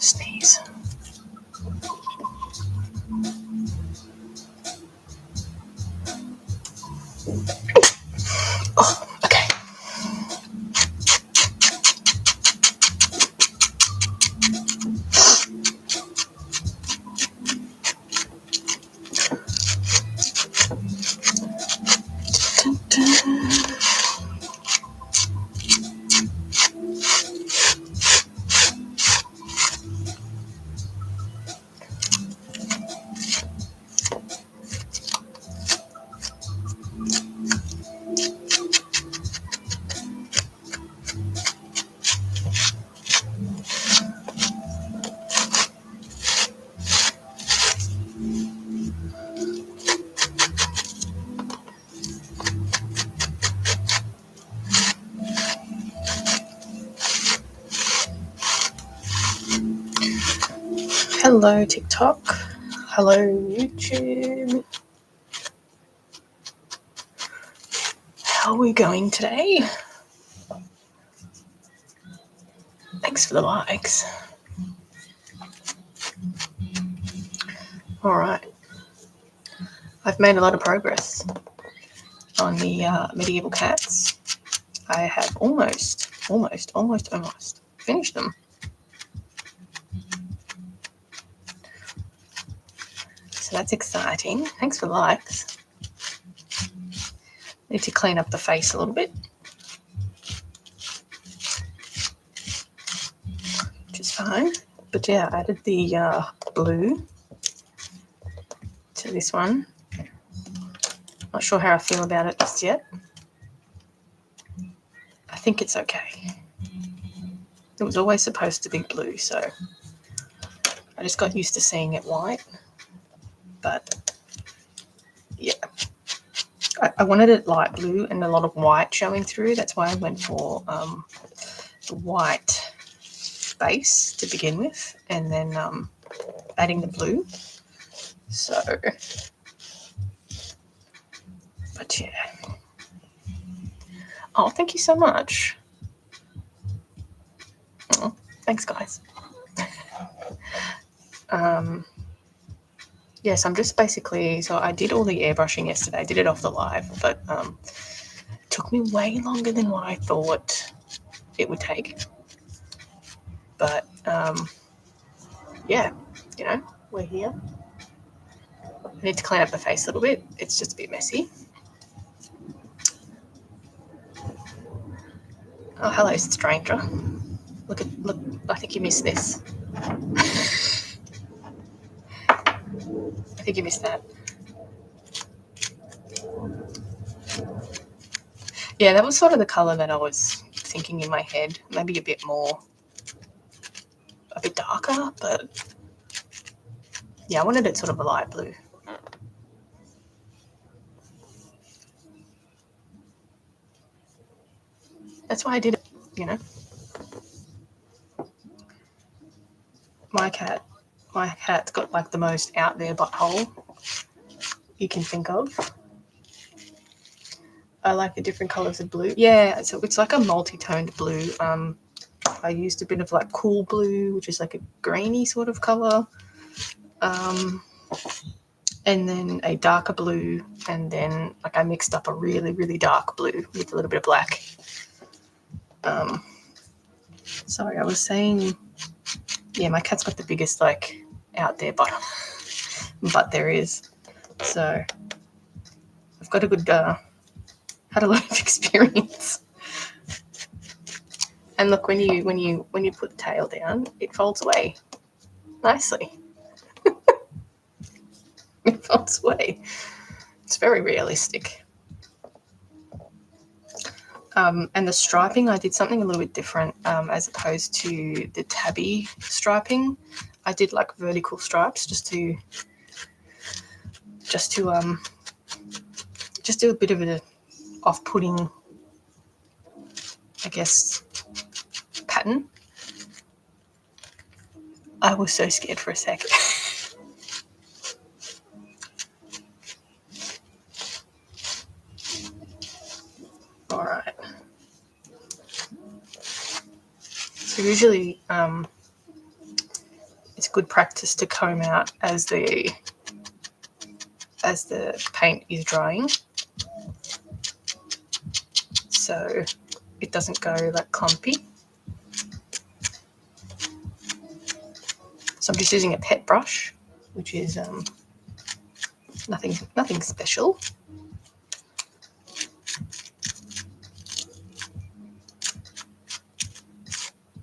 Sneeze. Oh, okay. Hello, TikTok. Hello, YouTube. How are we going today? Thanks for the likes. All right. I've made a lot of progress on the medieval cats. I have almost finished them. So that's exciting. Thanks for the likes. Need to clean up the face a little bit, which is fine. But yeah, I added the blue to this one. Not sure how I feel about it just yet. I think it's okay. It was always supposed to be blue, so I just got used to seeing it white. But yeah, I wanted it light blue and a lot of white showing through. That's why I went for the white base to begin with, and then adding the blue. So, but yeah. Oh, thank you so much. Oh, thanks, guys. Yes, I'm just basically, so I did all the airbrushing yesterday. I did it off the live, but it took me way longer than what I thought it would take. But yeah, you know, we're here. I need to clean up the face a little bit. It's just a bit messy. Oh, hello, stranger. Look, I think you missed this. I think you missed that. Yeah, that was sort of the colour that I was thinking in my head. Maybe a bit darker, but yeah, I wanted it sort of a light blue. That's why I did it, you know. My cat's got like the most out there butthole you can think of. I like the different colours of blue. Yeah, so it's like a multi-toned blue. I used a bit of like cool blue, which is like a grainy sort of colour. And then a darker blue, and then like I mixed up a really, really dark blue with a little bit of black. Sorry, I was saying, yeah, my cat's got the biggest like out there butt there is. So I've got a good had a lot of experience. And look, when you put the tail down, it folds away nicely. It folds away. It's very realistic. And the striping, I did something a little bit different as opposed to the tabby striping. I did like vertical stripes just to do a bit of an off-putting, I guess, pattern. I was so scared for a sec. All right. So usually it's good practice to comb out as the paint is drying, so it doesn't go like clumpy. So I'm just using a pet brush, which is nothing special.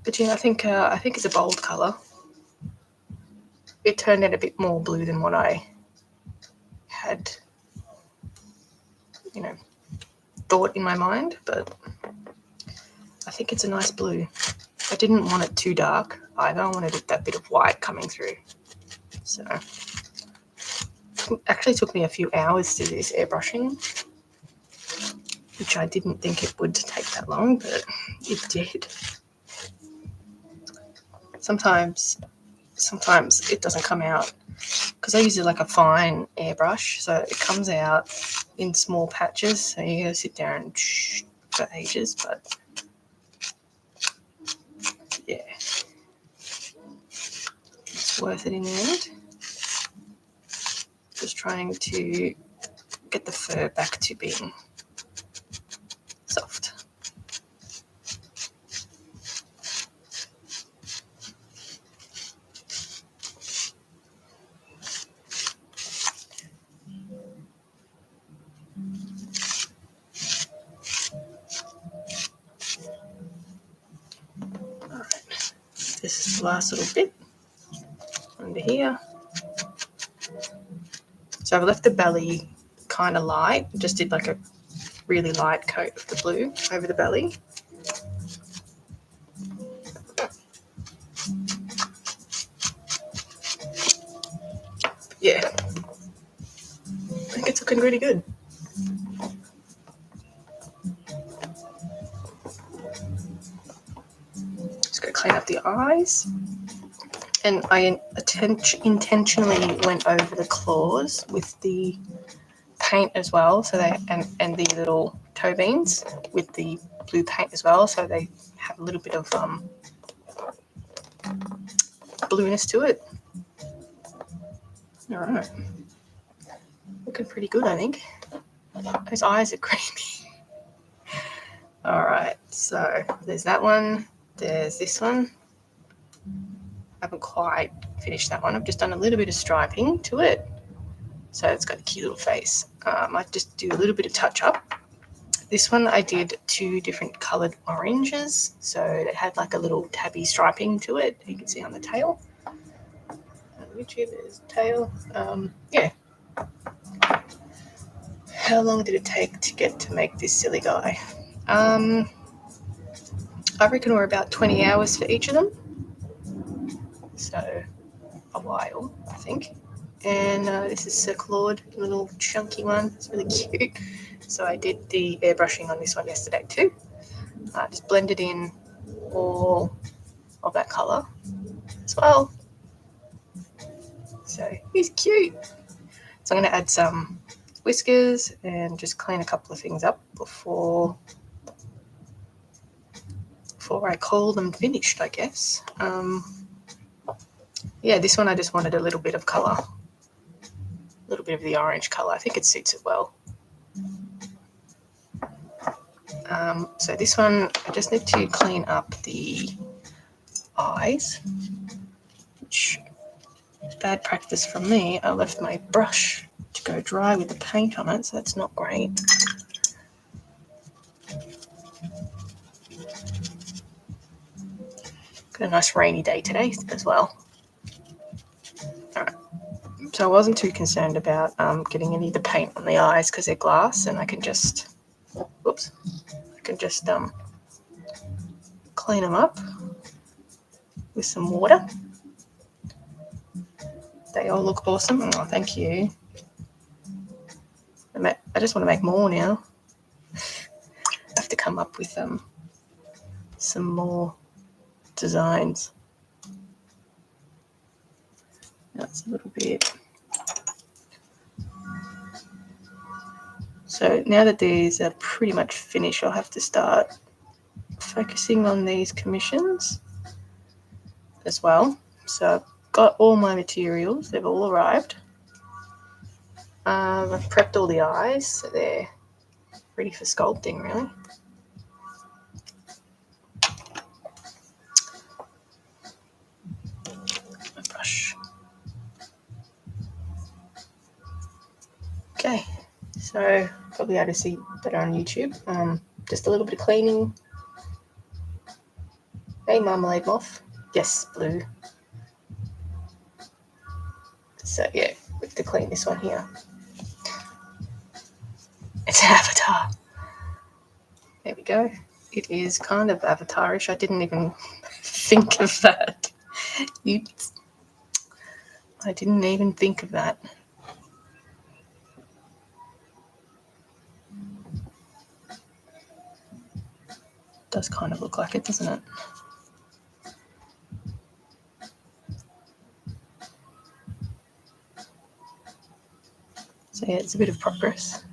But yeah, I think it's a bold colour. It turned out a bit more blue than what I had, thought in my mind, but I think it's a nice blue. I didn't want it too dark either. I wanted that bit of white coming through. So it actually took me a few hours to do this airbrushing, which I didn't think it would take that long, but it did. Sometimes it doesn't come out because I use it like a fine airbrush, so it comes out in small patches, so you gotta sit there and for ages, but yeah, it's worth it in the end. Just trying to get the fur back to being soft. Alright, this is the last little bit under here. So I've left the belly kind of light, just did like a really light coat of the blue over the belly. Yeah, I think it's looking really good. Just go clean up the eyes. And I intentionally went over the claws with the paint as well, so they and the little toe beans with the blue paint as well, so they have a little bit of blueness to it. All right, looking pretty good, I think. Those eyes are creepy. All right, so there's that one. There's this one. I haven't quite finished that one. I've just done a little bit of striping to it, so it's got a cute little face. I just do a little bit of touch up. This one I did 2 different coloured oranges, so it had like a little tabby striping to it. You can see on the tail. YouTube is tail. Yeah. How long did it take to get to make this silly guy? I reckon we're about 20 hours for each of them. So a while, I think. And this is Sir Claude, a little chunky one. It's really cute. So I did the airbrushing on this one yesterday too. Just blended in all of that colour as well. So he's cute. So I'm going to add some whiskers and just clean a couple of things up before I call them finished, I guess. Yeah, this one I just wanted a little bit of colour, a little bit of the orange colour. I think it suits it well. So this one, I just need to clean up the eyes, which is bad practice from me. I left my brush to go dry with the paint on it, so that's not great. Got a nice rainy day today as well. All right. So I wasn't too concerned about getting any of the paint on the eyes because they're glass, and I can just can just clean them up with some water. They all look awesome. Oh, thank you. I just want to make more now. I have to come up with some more designs. That's a little bit. So now that these are pretty much finished, I'll have to start focusing on these commissions as well. So I've got all my materials, they've all arrived. I've prepped all the eyes, so they're ready for sculpting really. My brush. Okay, so probably able to see better on YouTube. Just a little bit of cleaning. Hey, Marmalade Moth. Yes, blue. So yeah, we have to clean this one here. It's an avatar. There we go. It is kind of avatarish. I didn't even think of that. Oops. I didn't even think of that. Does kind of look like it, doesn't it? So yeah, it's a bit of progress.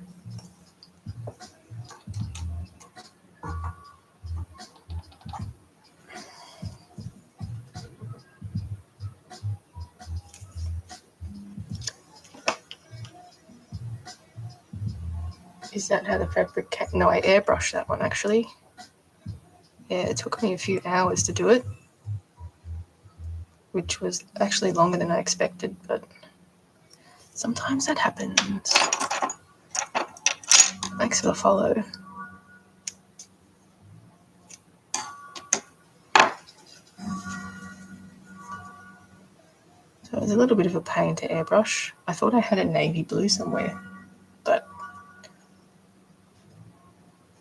Is that how the fabric came? No, I airbrushed that one actually. Yeah, it took me a few hours to do it, which was actually longer than I expected, but sometimes that happens. Thanks for the follow. So it was a little bit of a pain to airbrush. I thought I had a navy blue somewhere, but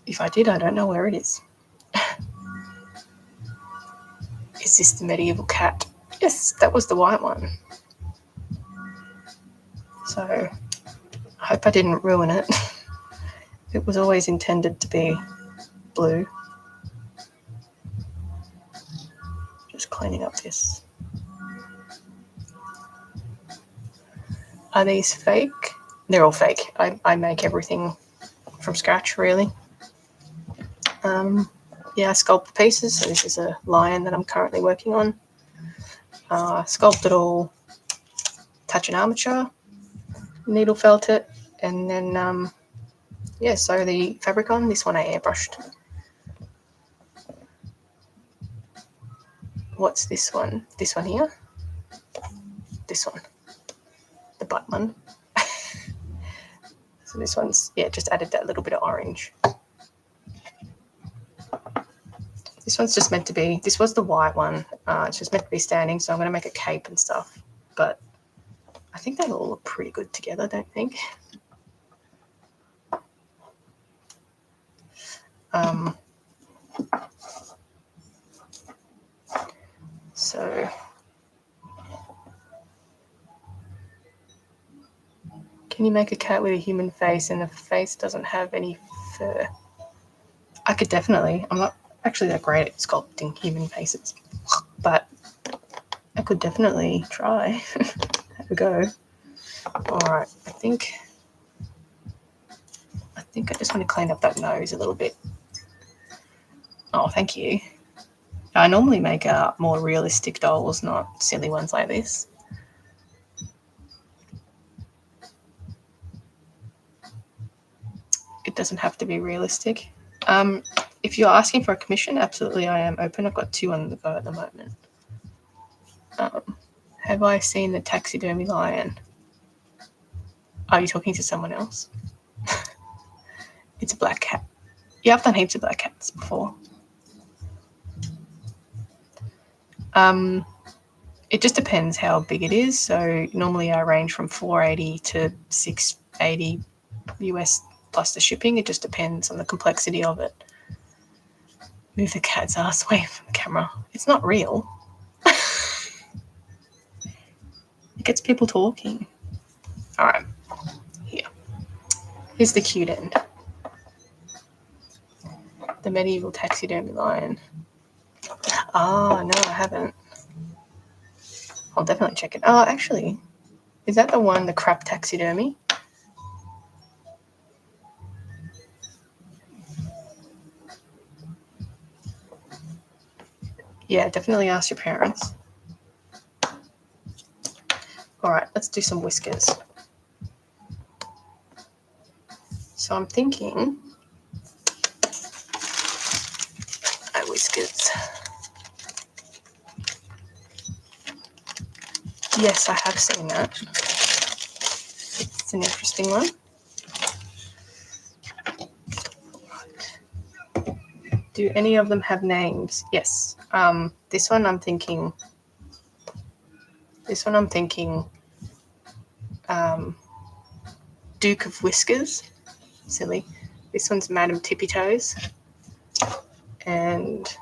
if I did, I don't know where it is. Is this the medieval cat? Yes, that was the white one. So I hope I didn't ruin it. It was always intended to be blue. Just cleaning up this. Are these fake? They're all fake. I make everything from scratch, really. Yeah, I sculpt the pieces. So this is a lion that I'm currently working on. Sculpt it all, touch an armature, needle felt it, and then yeah, sew the fabric on. This one I airbrushed. What's this one? This one here? This one. The butt one. So this one's, yeah, just added that little bit of orange. This one's just meant to be, this was the white one. It's just meant to be standing, so I'm going to make a cape and stuff. But I think they all look pretty good together, don't you think? So can you make a cat with a human face and the face doesn't have any fur? I could definitely. I'm not actually that great at sculpting human faces, but I could definitely try. Have a go. All right, I think I just want to clean up that nose a little bit. Oh, thank you. I normally make more realistic dolls, not silly ones like this. It doesn't have to be realistic. If you're asking for a commission, absolutely I am open. I've got 2 on the go at the moment. Have I seen the taxidermy lion? Are you talking to someone else? It's a black cat. Yeah, I've done heaps of black cats before. It just depends how big it is. So normally I range from $480 to $680 US plus the shipping. It just depends on the complexity of it. Move the cat's ass away from the camera. It's not real. It gets people talking. All right, here's the cute end. The medieval taxidermy lion. Oh, no, I haven't. I'll definitely check it. Oh, actually, is that the one, the crap taxidermy? Yeah, definitely ask your parents. All right, let's do some whiskers. So I'm thinking whiskers. Yes, I have seen that. It's an interesting one. Do any of them have names? Yes. This one I'm thinking Duke of Whiskers. Silly. This one's Madame Tippy Toes. And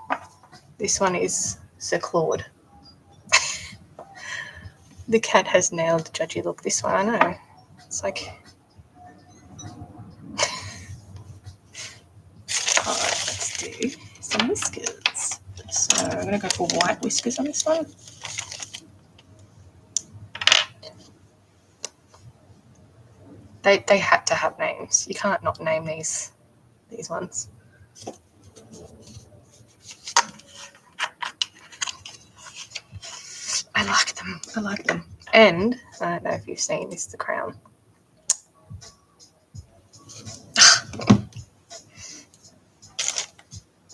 this one is Sir Claude. The cat has nailed the judgy look. This one, I know. It's like... Alright, let's do some whiskers. So I'm going to go for white whiskers on this one. They had to have names. You can't not name these ones. I like them. And I don't know if you've seen this, the crown.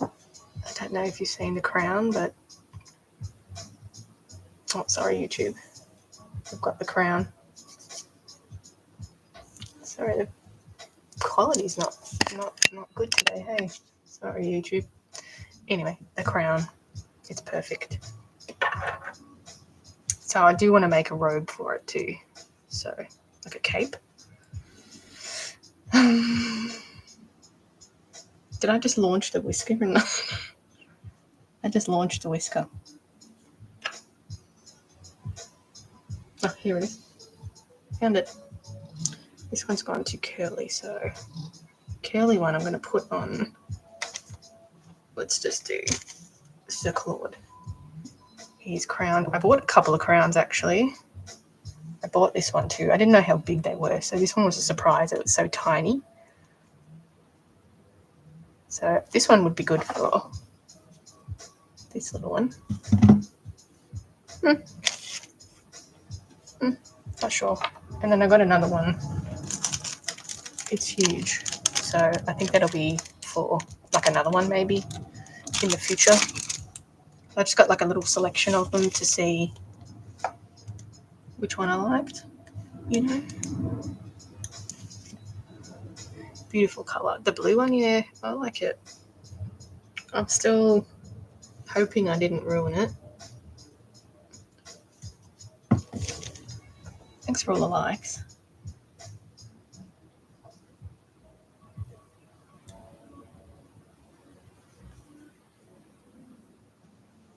I don't know if you've seen the crown, but... Oh, sorry, YouTube. I've got the crown. Sorry, the quality's not good today, hey? Sorry, YouTube. Anyway, the crown. It's perfect. So I do want to make a robe for it too. So, like a cape. Did I just launch the whisker? I just launched the whisker. Oh, here it is. Found it. This one's gone too curly, so curly one I'm going to put on. Let's just do Sir Claude. He's crowned. I bought a couple of crowns actually. I bought this one too. I didn't know how big they were, so this one was a surprise. It was so tiny. So this one would be good for this little one. Not sure. And then I got another one. It's huge. So I think that'll be for like another one maybe in the future. I just got like a little selection of them to see which one I liked, you know. Beautiful colour. The blue one, yeah, I like it. I'm still hoping I didn't ruin it. Thanks for all the likes.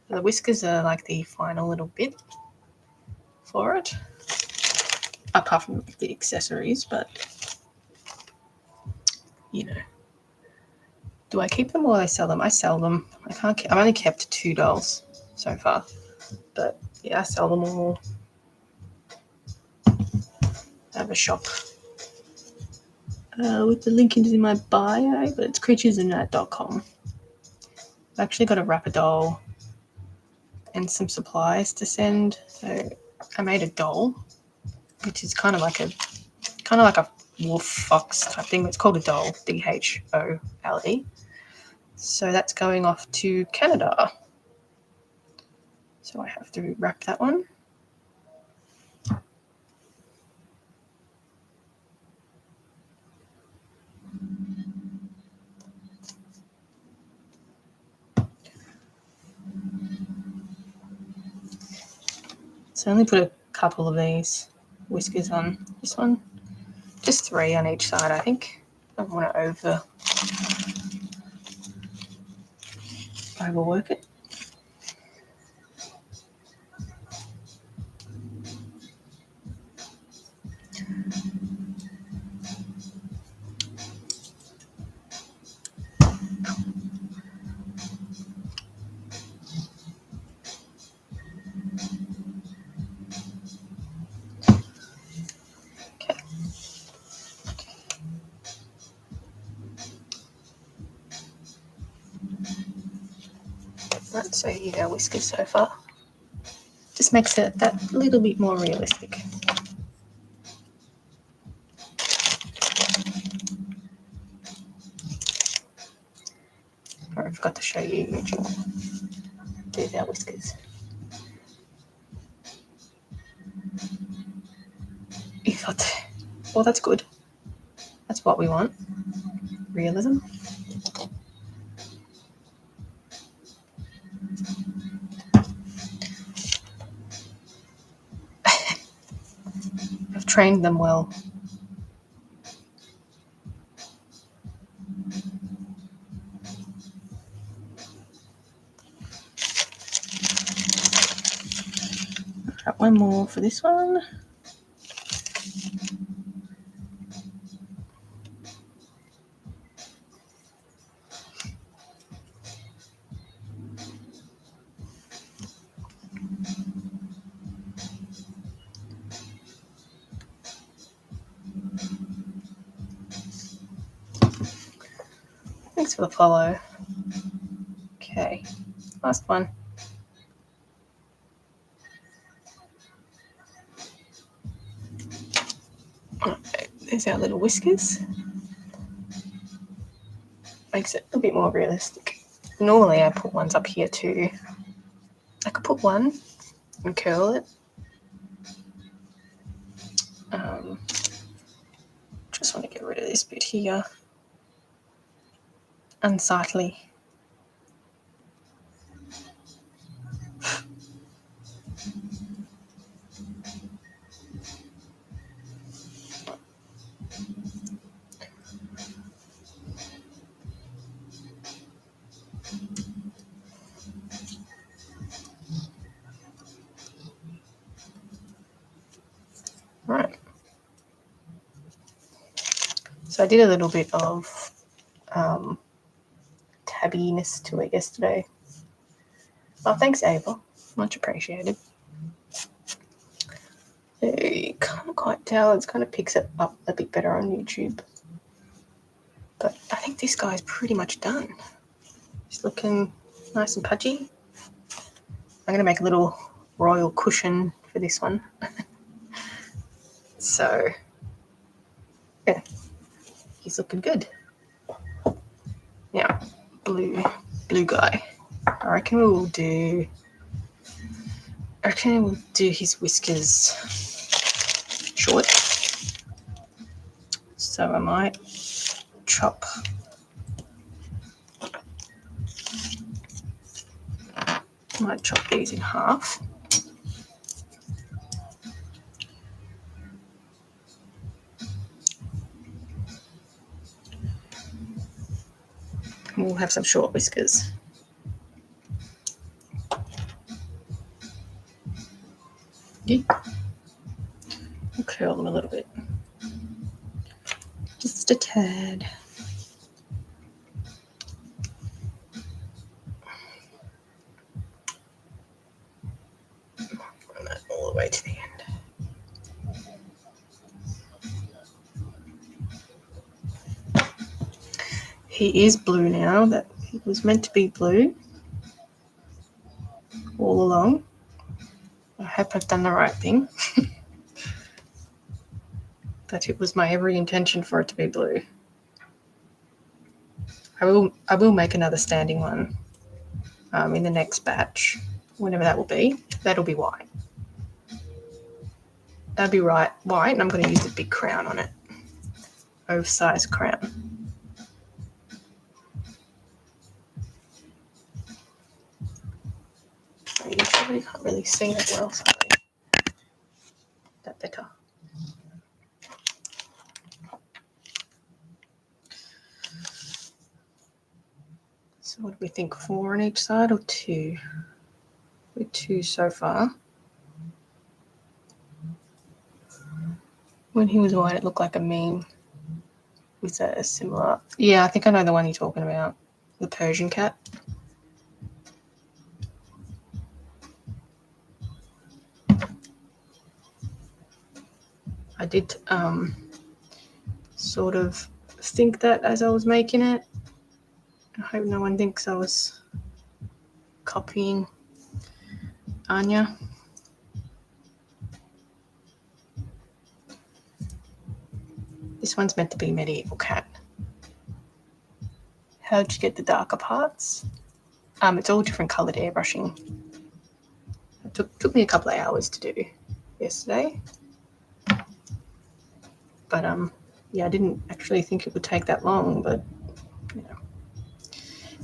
The whiskers are like the final little bit for it, apart from the accessories, but you know. Do I keep them or I sell them? I sell them. I've only kept 2 dolls so far, but yeah, I sell them all. I have a shop with the link in my bio, but it's creaturesinnight.com. I've actually got a wrapper doll and some supplies to send. So I made a doll, which is kind of like a wolf fox type thing. It's called a doll, DHOLE. So that's going off to Canada. So I have to wrap that one. So I only put a couple of these whiskers on this one. Just 3 on each side, I think. I don't want to overwork it. Okay. Right, so you go whiskers so far. Just makes it that little bit more realistic. I forgot to show you YouTube. There's our whiskers. You thought, well, that's good. That's what we want. Realism. I've trained them well. Got one more for this one. Thanks for the follow. Okay, last one. Okay, there's our little whiskers. Makes it a bit more realistic. Normally I put ones up here too. I could put one and curl it. Just want to get rid of this bit here. Unsightly. Right. So I did a little bit of tabbiness to it yesterday. Oh, thanks, Ava. Much appreciated. You can't quite tell. It kind of picks it up a bit better on YouTube. But I think this guy's pretty much done. He's looking nice and pudgy. I'm going to make a little royal cushion for this one. So, yeah, he's looking good. Now, blue guy. I reckon we'll do his whiskers short. So I might chop these in half. And we'll have some short whiskers. Yeah. We'll curl them a little bit. Just a tad. Run that all the way to the end. He is blue now. That he was meant to be blue all along. I hope I've done the right thing. But it was my every intention for it to be blue. I will make another standing one in the next batch, whenever that will be. That'll be white. That'll be white, and I'm going to use a big crown on it. Oversized crown. You probably can't really see that well, so that better. So what do we think? 4 on each side or 2? We're 2 so far. When he was white, it looked like a meme. Was that a similar? Yeah, I think I know the one you're talking about. The Persian cat. I did sort of think that as I was making it. I hope no one thinks I was copying Anya. This one's meant to be medieval cat. How'd you get the darker parts? It's all different coloured airbrushing. It took me a couple of hours to do yesterday. But yeah, I didn't actually think it would take that long, but you know,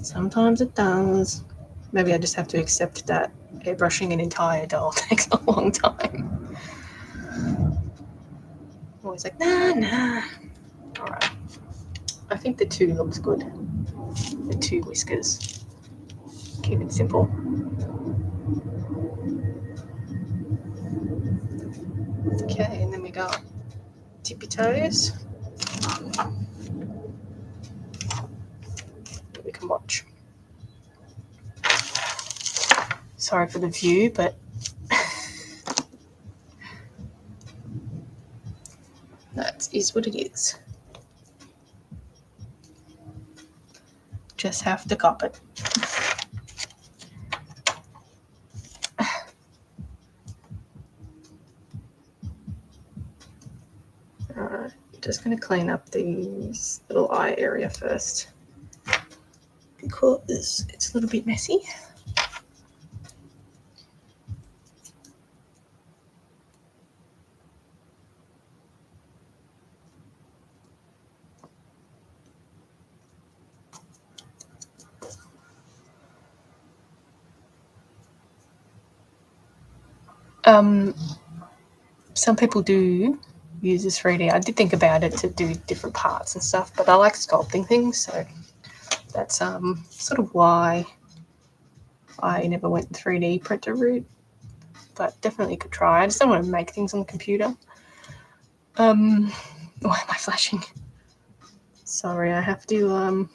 sometimes it does. Maybe I just have to accept that airbrushing an entire doll takes a long time. Always like, nah. All right. I think the 2 looks good. The 2 whiskers. Keep it simple. Okay, and then we got tippy toes. We can watch. Sorry for the view, but that is what it is. Just have to cop it. Alright, just going to clean up this little eye area first because it's a little bit messy. Some people do use this 3D. I did think about it to do different parts and stuff, but I like sculpting things, so that's sort of why I never went the 3D printer route, but definitely could try. I just don't want to make things on the computer. Why am I flashing? Sorry, I have to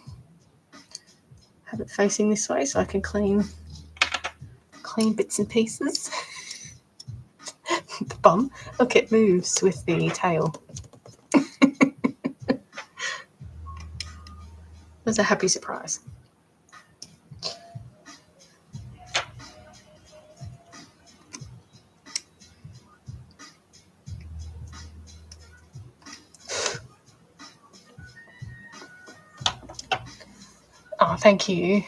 have it facing this way so I can clean bits and pieces. The bum. Look, it moves with the tail. It was a happy surprise. Oh, thank you.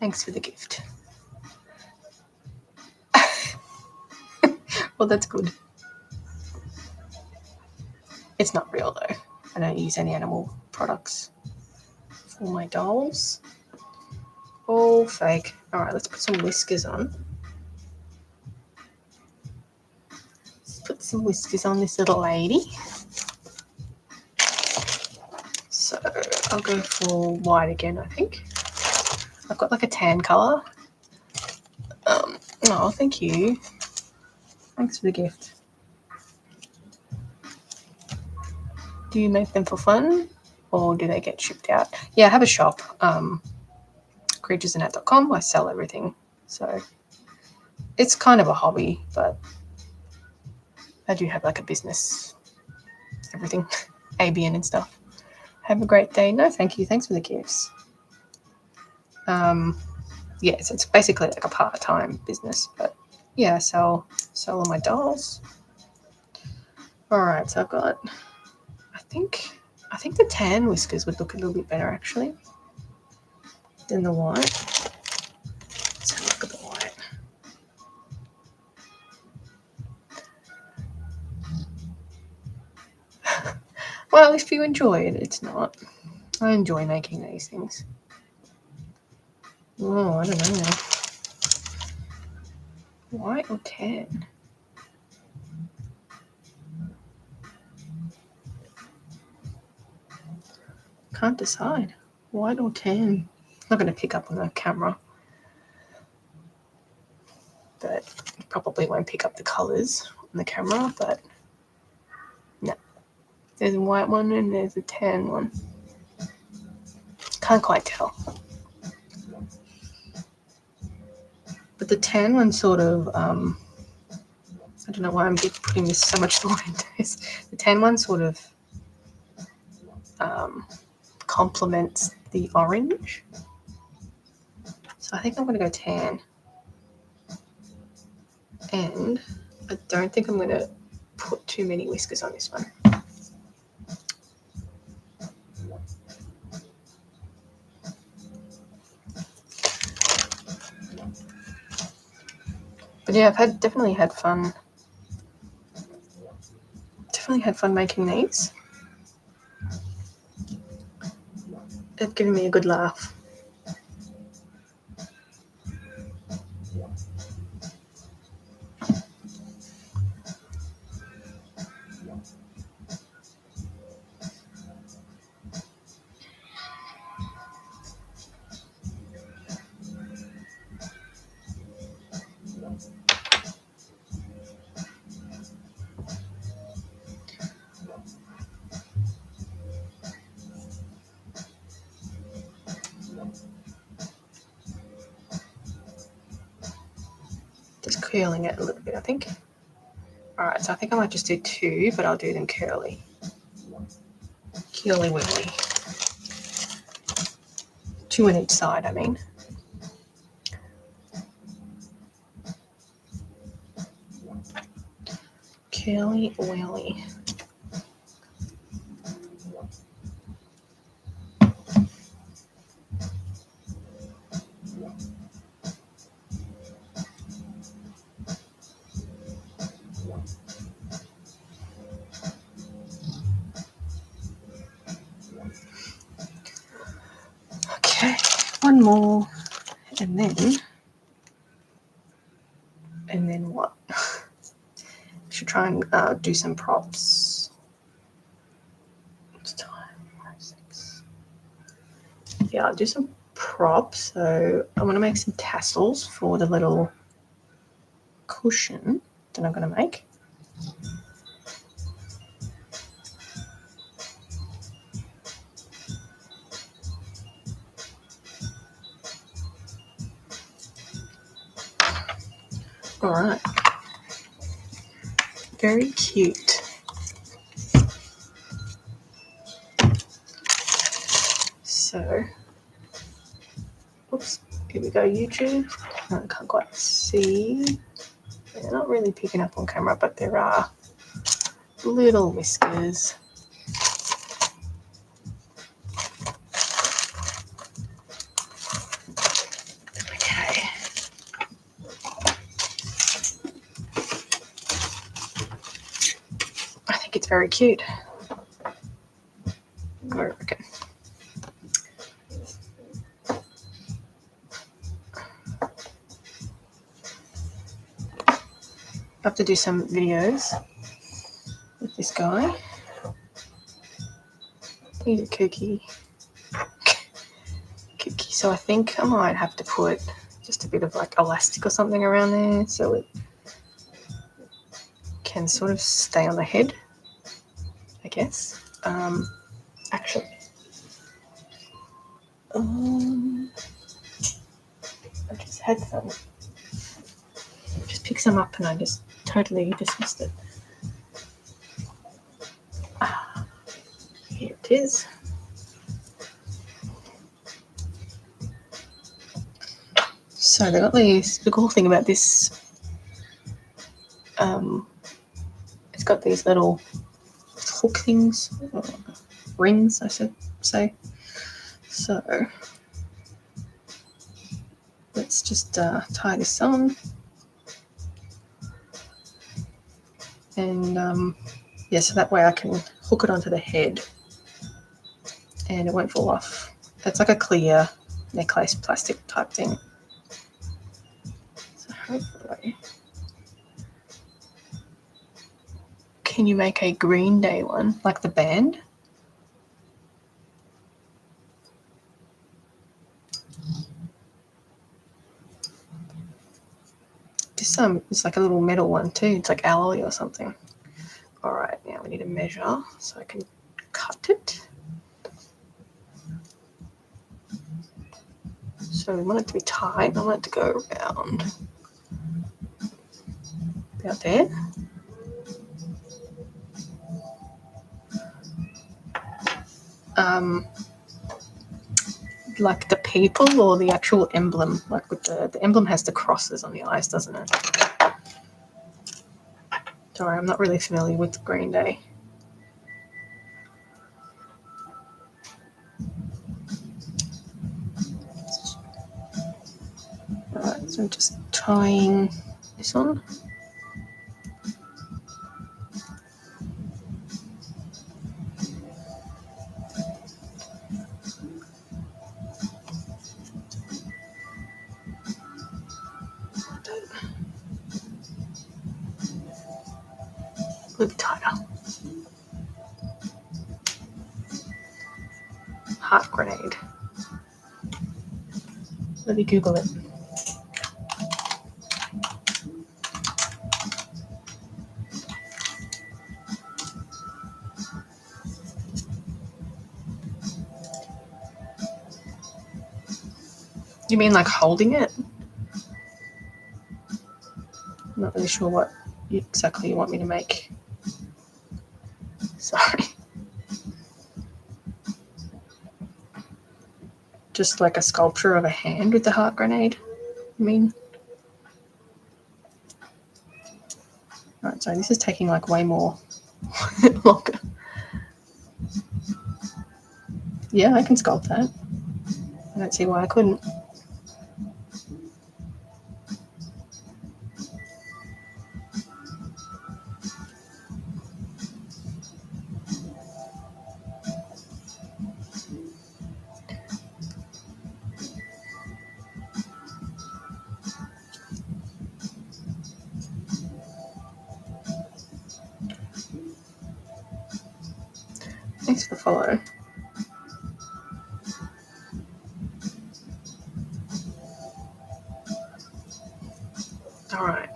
Thanks for the gift. Well, that's good. It's not real though. I don't use any animal products for my dolls. All fake. All right, let's put some whiskers on. Let's put some whiskers on this little lady. So I'll go for white again, I think. I've got like a tan colour. Oh, thank you. Thanks for the gift. Do you make them for fun or do they get shipped out? Yeah, I have a shop, creaturesandhat.com. I sell everything. So it's kind of a hobby, but I do have like a business, everything, ABN and stuff. Have a great day. No, thank you. Thanks for the gifts. Yeah, so it's basically like a part-time business, but yeah, I sell all my dolls. All right, so I've got, I think the tan whiskers would look a little bit better actually than the white. Let's have a look at the white. Well, if you enjoy it, it's not. I enjoy making these things. Oh, I don't know. White or tan? Can't decide. White or tan? Not going to pick up on the camera, but probably won't pick up the colours on the camera, but no. There's a white one and there's a tan one. Can't quite tell. But the tan one sort of, I don't know why I'm putting this so much thought into this. The tan one sort of complements the orange. So I think I'm going to go tan. And I don't think I'm going to put too many whiskers on this one. But yeah, I've definitely had fun. Definitely had fun making these. They've given me a good laugh. Just curling it a little bit, I think. All right, so I think I might just do 2, but I'll do them curly. Curly whirly. 2 on each side, I mean. Curly whirly. Okay, one more, and then what? Should try and do some props. It's time, 6. Yeah, I'll do some props. So I want to make some tassels for the little cushion that I'm going to make. All right. Very cute. So, oops, here we go, YouTube. I can't quite see. They're not really picking up on camera, but there are little whiskers. Okay. I think it's very cute. I reckon. I have to do some videos with this guy. He's a kooky. So I think I might have to put just a bit of like elastic or something around there so it can sort of stay on the head, I guess. Actually, I just had some. Just picked some up and I just totally dismissed it. Here it is. So they got these. The cool thing about this, it's got these little hook things, rings, I should say. So let's just tie this on, and yeah, so that way I can hook it onto the head, and it won't fall off. It's like a clear necklace plastic type thing. So hopefully, can you make a Green Day one like the band? it's like a little metal one too. It's like alloy or something. All right, now we need a measure so I can cut it. So we want it to be tight. I want it to go around about there. Like the people or the actual emblem? Like with the emblem has the crosses on the eyes, doesn't it? Sorry, I'm not really familiar with Green Day. Alright, so I'm just tying this on. A little tighter. Heart grenade. Let me Google it. You mean like holding it? I'm not really sure what exactly you want me to make. Sorry. Just like a sculpture of a hand with the heart grenade, you mean? Alright, so this is taking like way more longer. Yeah, I can sculpt that. I don't see why I couldn't. Thanks for the follow. Alright.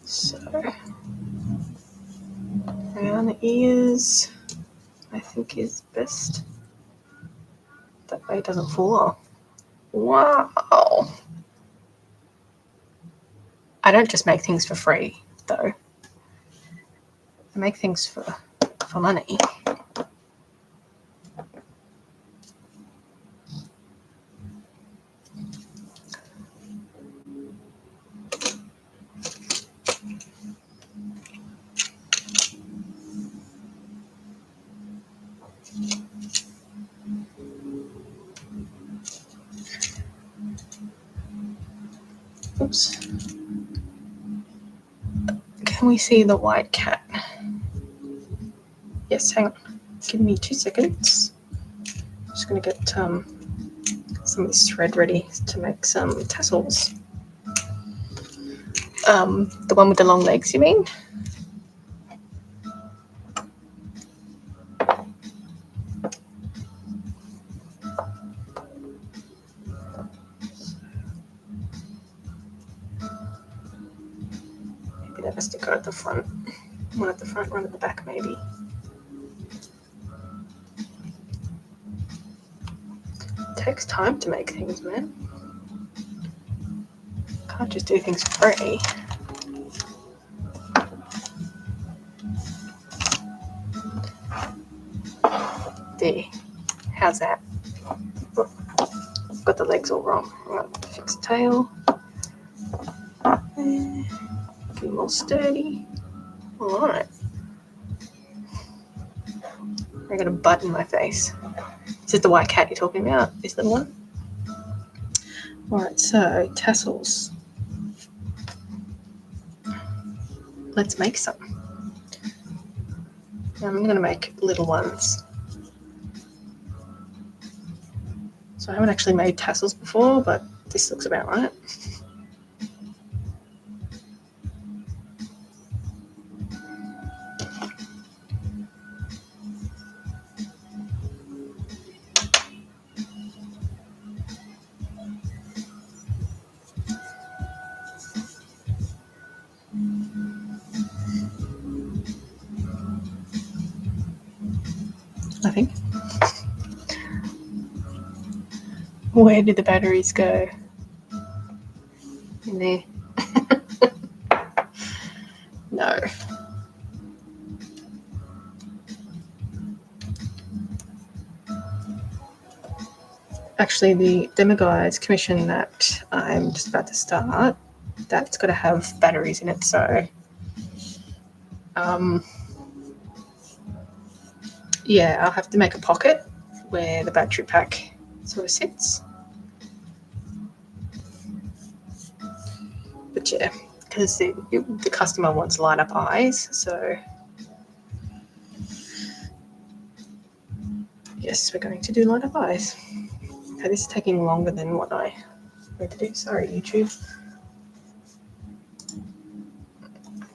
So, around the ears, I think is best. That way it doesn't fall off. Wow. I don't just make things for free, though. I make things for money. Oops. Can we see the white cat? Yes, hang on. Give me 2 seconds. I'm just going to get some of this thread ready to make some tassels. The one with the long legs, you mean? Maybe that has to go at the front. One at the front, one at the back, maybe. It takes time to make things, man. Can't just do things for free. There. How's that? Got the legs all wrong. I'm going to fix the tail. Get them all sturdy. All right. I got a butt in my face. Is it the white cat you're talking about? This little one? Alright, so tassels. Let's make some. I'm going to make little ones. So I haven't actually made tassels before, but this looks about right. Where did the batteries go? In there. No. Actually, the Demaguise commission that I'm just about to start, that's got to have batteries in it. So, yeah, I'll have to make a pocket where the battery pack sort of sits. But yeah, because the customer wants light up eyes, so yes, we're going to do light up eyes. Okay, this is taking longer than what I meant to do. Sorry, YouTube.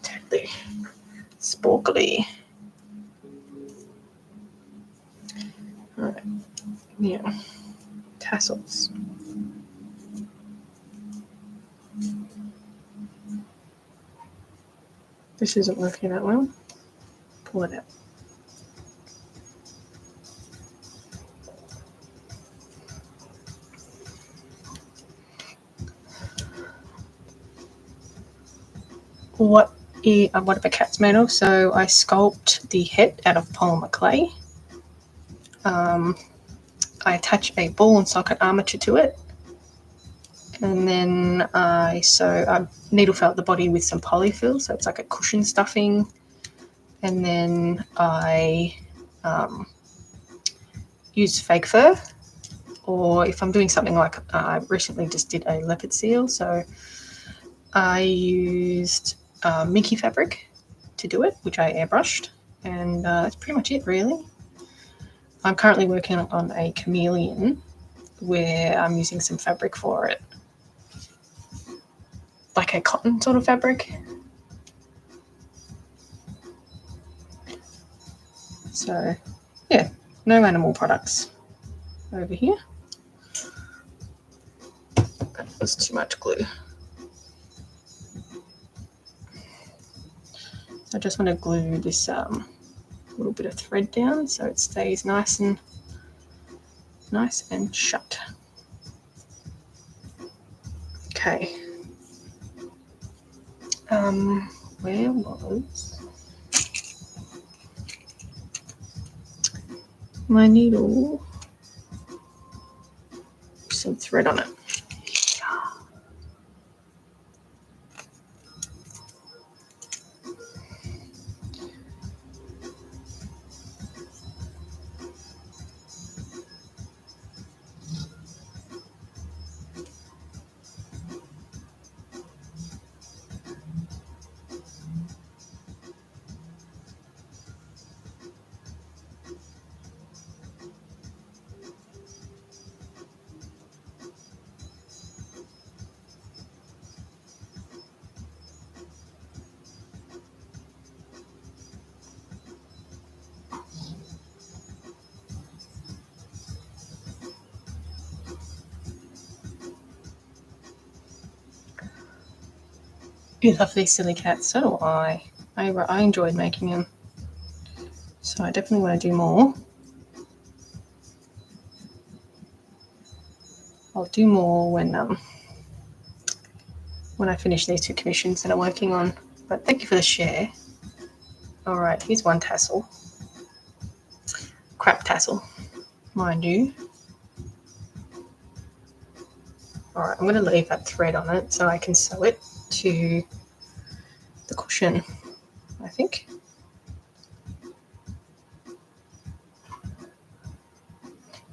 Totally sporkly. All right, yeah, tassels. This isn't working that well. Pull it out. What have a cat's made of? So I sculpt the head out of polymer clay. I attach a ball and socket armature to it, and then I needle felt the body with some polyfill, so it's like a cushion stuffing. And then I use fake fur, or if I'm doing something like I recently just did a leopard seal, so I used Minky fabric to do it, which I airbrushed, and that's pretty much it, really. I'm currently working on a chameleon where I'm using some fabric for it, like a cotton sort of fabric. So, yeah, no animal products over here. That was too much glue. I just want to glue this little bit of thread down so it stays nice and shut. Okay. Where was my needle? Some thread on it. You love these silly cats, so do I. I enjoyed making them, so I definitely want to do more. I'll do more when I finish these two commissions that I'm working on. But thank you for the share. All right, here's one tassel. Crap tassel, mind you. All right, I'm going to leave that thread on it so I can sew it to the cushion, I think.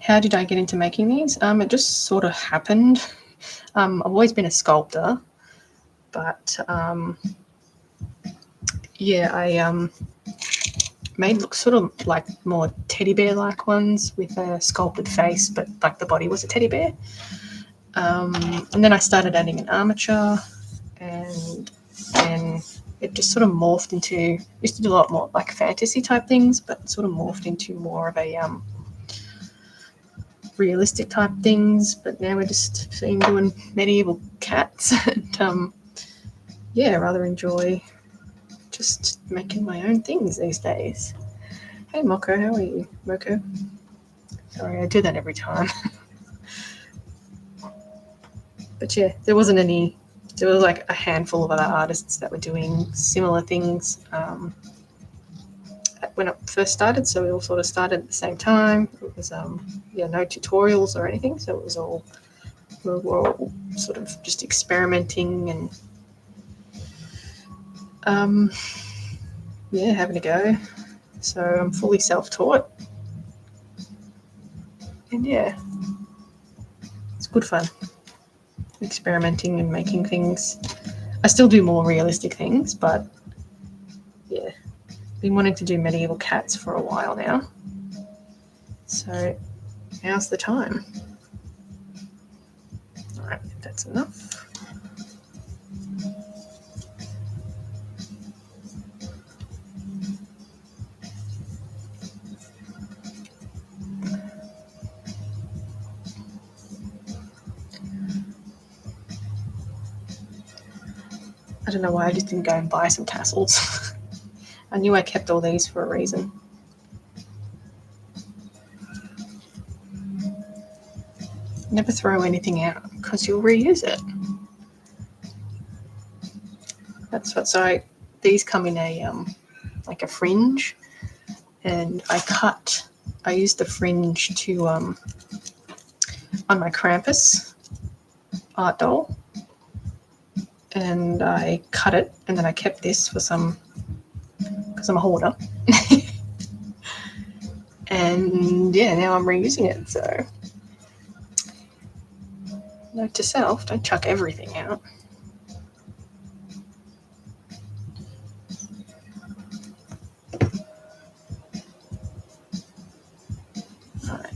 How did I get into making these? It just sort of happened. I've always been a sculptor, but yeah, I made look sort of like more teddy bear like ones with a sculpted face, but like the body was a teddy bear. And then I started adding an armature, and then it just sort of morphed into, used to do a lot more like fantasy type things, but sort of morphed into more of a realistic type things. But now we're just doing medieval cats, and yeah, I rather enjoy just making my own things these days. Hey Moko, how are you? Moko? Sorry, I do that every time. But yeah, there wasn't any. There was like a handful of other artists that were doing similar things when it first started. So we all sort of started at the same time. It was no tutorials or anything. So it was all we were all sort of just experimenting and having a go. So I'm fully self-taught, and yeah, it's good fun experimenting and making things. I still do more realistic things, but yeah, been wanting to do medieval cats for a while now. So now's the time. All right, that's enough. I don't know why I just didn't go and buy some tassels. I knew I kept all these for a reason. Never throw anything out because you'll reuse it. That's what. So these come in a like a fringe, and I used the fringe to on my Krampus art doll, and I cut it, and then I kept this for some because I'm a hoarder. And yeah, now I'm reusing it. So note to self: don't chuck everything out. All right.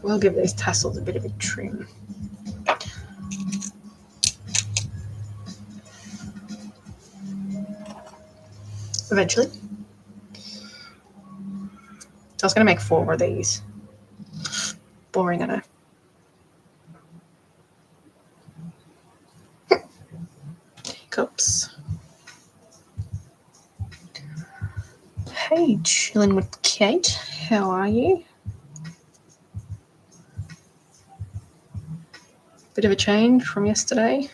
We'll give these tassels a bit of a trim. Eventually. I was going to make 4 of these. Boring, I know. Hiccups. Hey, chilling with Kate. How are you? Bit of a change from yesterday.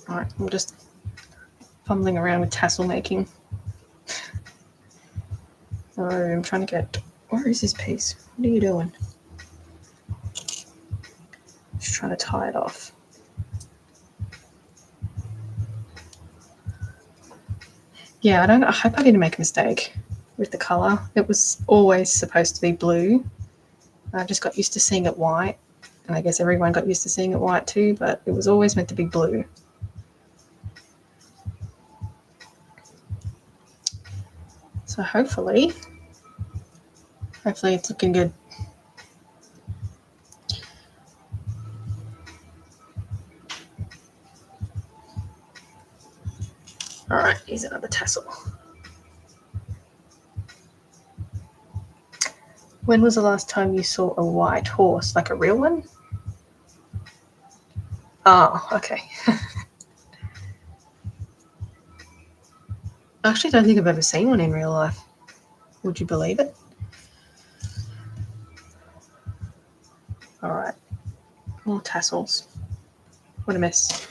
Alright, I'm just fumbling around with tassel making. So I'm trying to get... Where is this piece? What are you doing? Just trying to tie it off. Yeah, I hope I didn't make a mistake with the colour. It was always supposed to be blue. I just got used to seeing it white, and I guess everyone got used to seeing it white too, but it was always meant to be blue. So hopefully it's looking good. Alright, here's another tassel. When was the last time you saw a white horse, like a real one? Oh, okay. I actually don't think I've ever seen one in real life. Would you believe it? All right. More tassels. What a mess.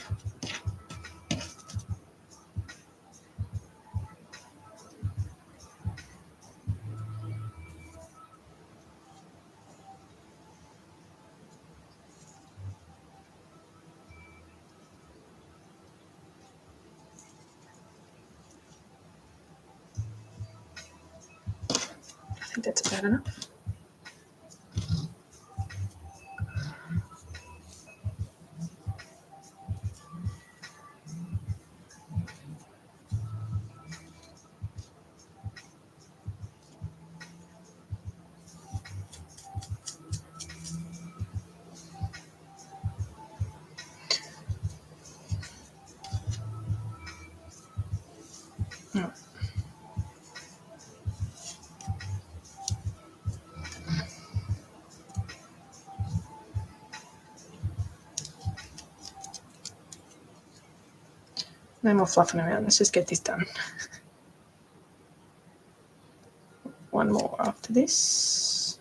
I think that's about enough. Oh. No more fluffing around. Let's just get this done. One more after this.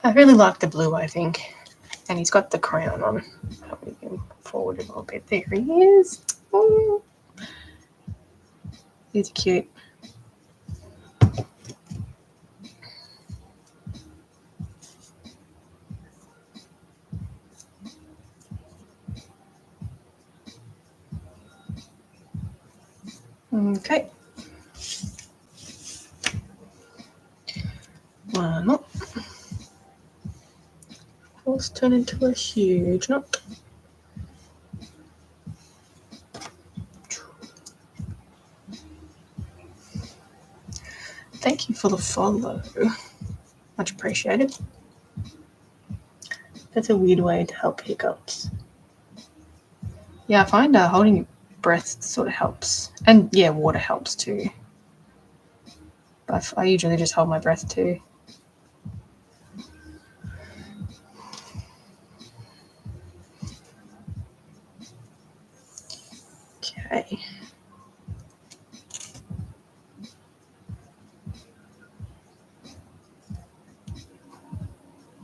I really like the blue, I think. And he's got the crown on. Probably him forward a little bit. There he is. Oh. He's cute. Okay. One more. Let's turn into a huge knot. Thank you for the follow. Much appreciated. That's a weird way to help hiccups. Yeah, I find holding your breath sort of helps. And yeah, water helps too. But I usually just hold my breath too. Okay.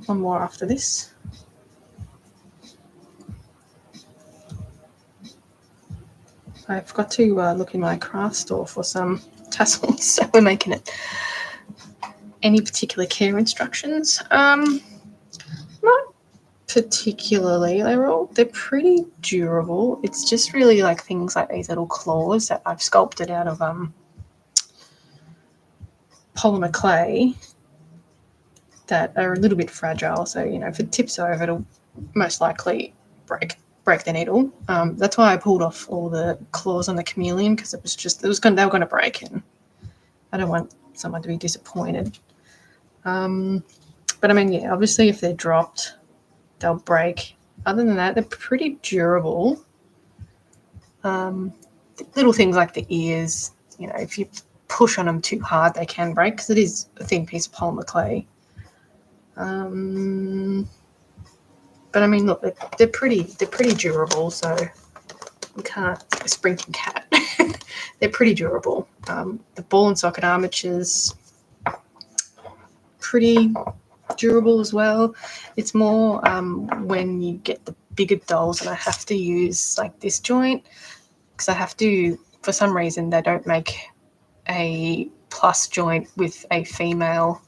One more after this. I forgot to look in my craft store for some tassels, so we're making it. Any particular care instructions? Not particularly. They're pretty durable. It's just really like things like these little claws that I've sculpted out of polymer clay that are a little bit fragile. So, you know, if it tips over, it'll most likely break the needle. That's why I pulled off all the claws on the chameleon, because they were going to break, and I don't want someone to be disappointed. But I mean, yeah, obviously if they're dropped, they'll break. Other than that, they're pretty durable. Little things like the ears, you know, if you push on them too hard, they can break because it is a thin piece of polymer clay. But I mean, look, they're pretty durable. So we can't a sprinting cat. They're pretty durable. The ball and socket armatures, pretty durable as well. It's more when you get the bigger dolls and I have to use like this joint, because I have to, for some reason, they don't make a plus joint with a female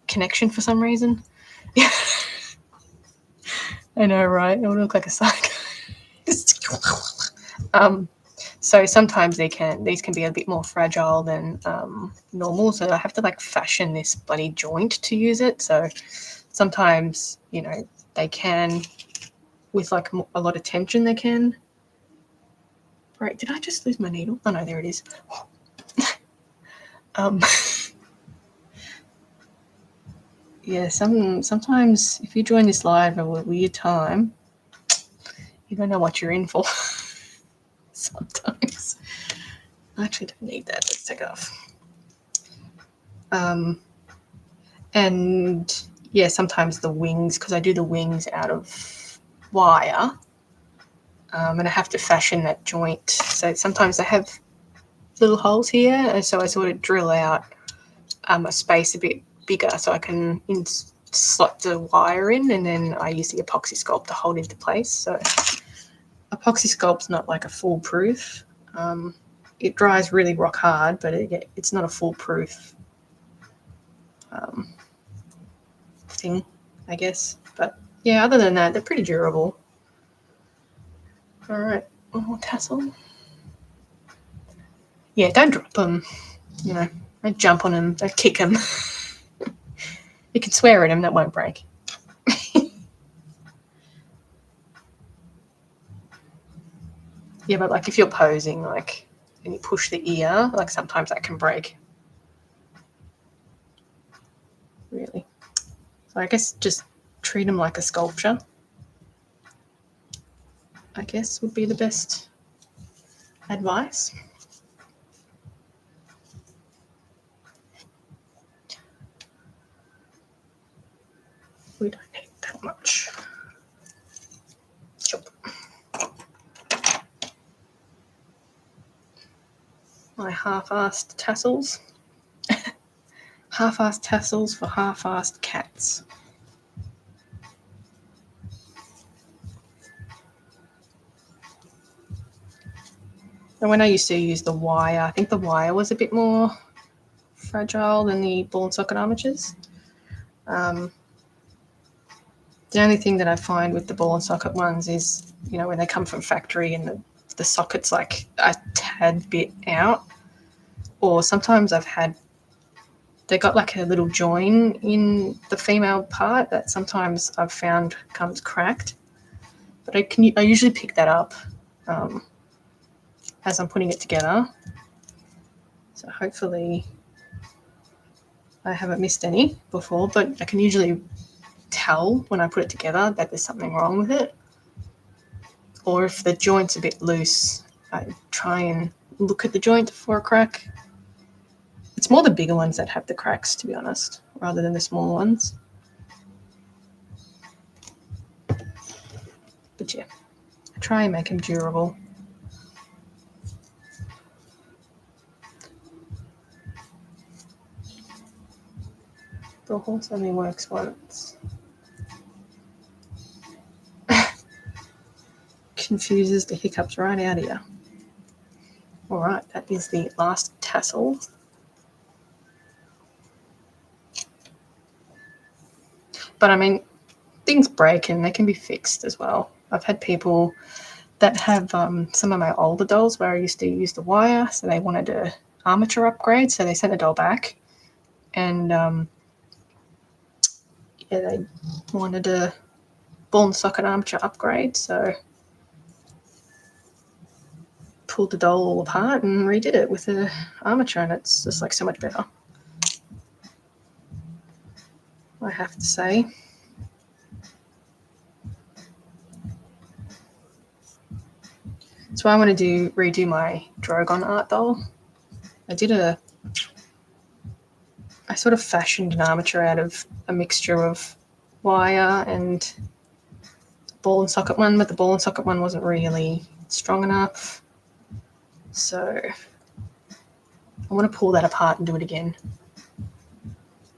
connection for some reason. I know, right? It would look like a psycho. So sometimes these can be a bit more fragile than normal. So I have to like fashion this bloody joint to use it. So sometimes, you know, they can, with like a lot of tension, they can. Right? Did I just lose my needle? Oh no, there it is. Yeah, sometimes if you join this live at a weird time, you don't know what you're in for. Sometimes. I actually don't need that. Let's take it off. And yeah, sometimes the wings, because I do the wings out of wire, and I have to fashion that joint. So sometimes I have little holes here, and so I sort of drill out a space a bit bigger so I can slot the wire in, and then I use the epoxy sculpt to hold into place. So epoxy sculpt's not like a foolproof. It dries really rock hard, but it's not a foolproof thing, I guess. But yeah, other than that, they're pretty durable. All right, one more tassel. Yeah, don't drop them. You know, don't jump on them, don't kick them. You can swear at them, that won't break. Yeah, but like if you're posing, like and you push the ear, like sometimes that can break. Really. So I guess just treat them like a sculpture, I guess, would be the best advice. We don't need that much. Chop. My half-assed tassels. Half-assed tassels for half-assed cats. And when I used to use the wire, I think the wire was a bit more fragile than the ball and socket armatures. The only thing that I find with the ball and socket ones is, you know, when they come from factory and the socket's like a tad bit out, or sometimes they got like a little join in the female part that sometimes I've found comes cracked. But I usually pick that up as I'm putting it together. So hopefully I haven't missed any before, but I can usually tell when I put it together that there's something wrong with it. Or if the joint's a bit loose, I try and look at the joint for a crack. It's more the bigger ones that have the cracks, to be honest, rather than the small ones. But yeah, I try and make them durable. The horse only works once. Confuses the hiccups right out of you. All right, that is the last tassel. But I mean, things break and they can be fixed as well. I've had people that have some of my older dolls where I used to use the wire, so they wanted a armature upgrade, so they sent a doll back, and they wanted a ball and socket armature upgrade, so pulled the doll all apart and redid it with the armature, and it's just like so much better, I have to say. So I want to redo my Drogon art doll. I sort of fashioned an armature out of a mixture of wire and ball and socket one, but the ball and socket one wasn't really strong enough. So I want to pull that apart and do it again.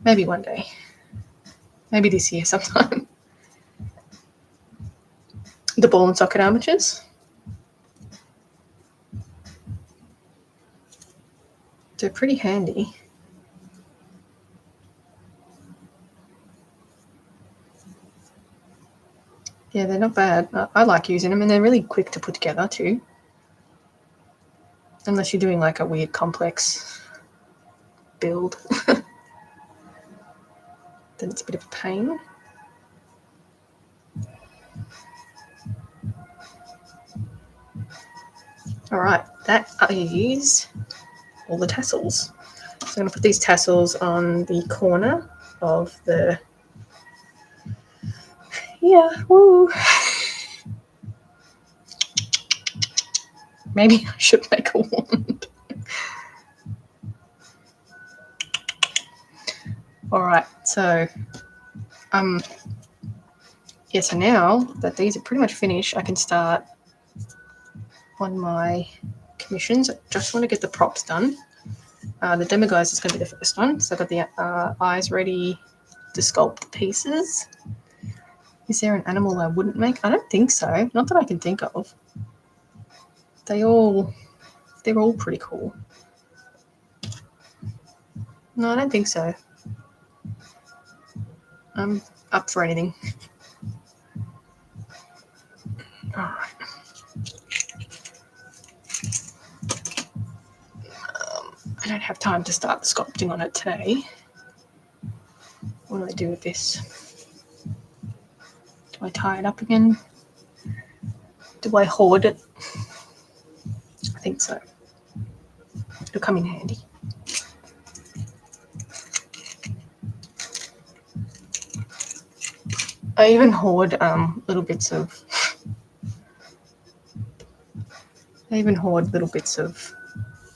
Maybe one day. Maybe this year sometime. The ball and socket armatures. They're pretty handy. Yeah, they're not bad. I like using them, and they're really quick to put together too. Unless you're doing like a weird complex build. Then it's a bit of a pain. All right, that is all the tassels. So I'm going to put these tassels on the corner of the... Yeah, woo. Maybe I should make a wand. All right, so yeah, so now that these are pretty much finished, I can start on my commissions. I just want to get the props done. The Demiguise is going to be the first one. So I've got the eyes ready to sculpt the pieces. Is there an animal I wouldn't make? I don't think so. Not that I can think of. They're all pretty cool. No, I don't think so. I'm up for anything. All right. I don't have time to start the sculpting on it today. What do I do with this? Do I tie it up again? Do I hoard it? I think so. come in handy. I even hoard little bits of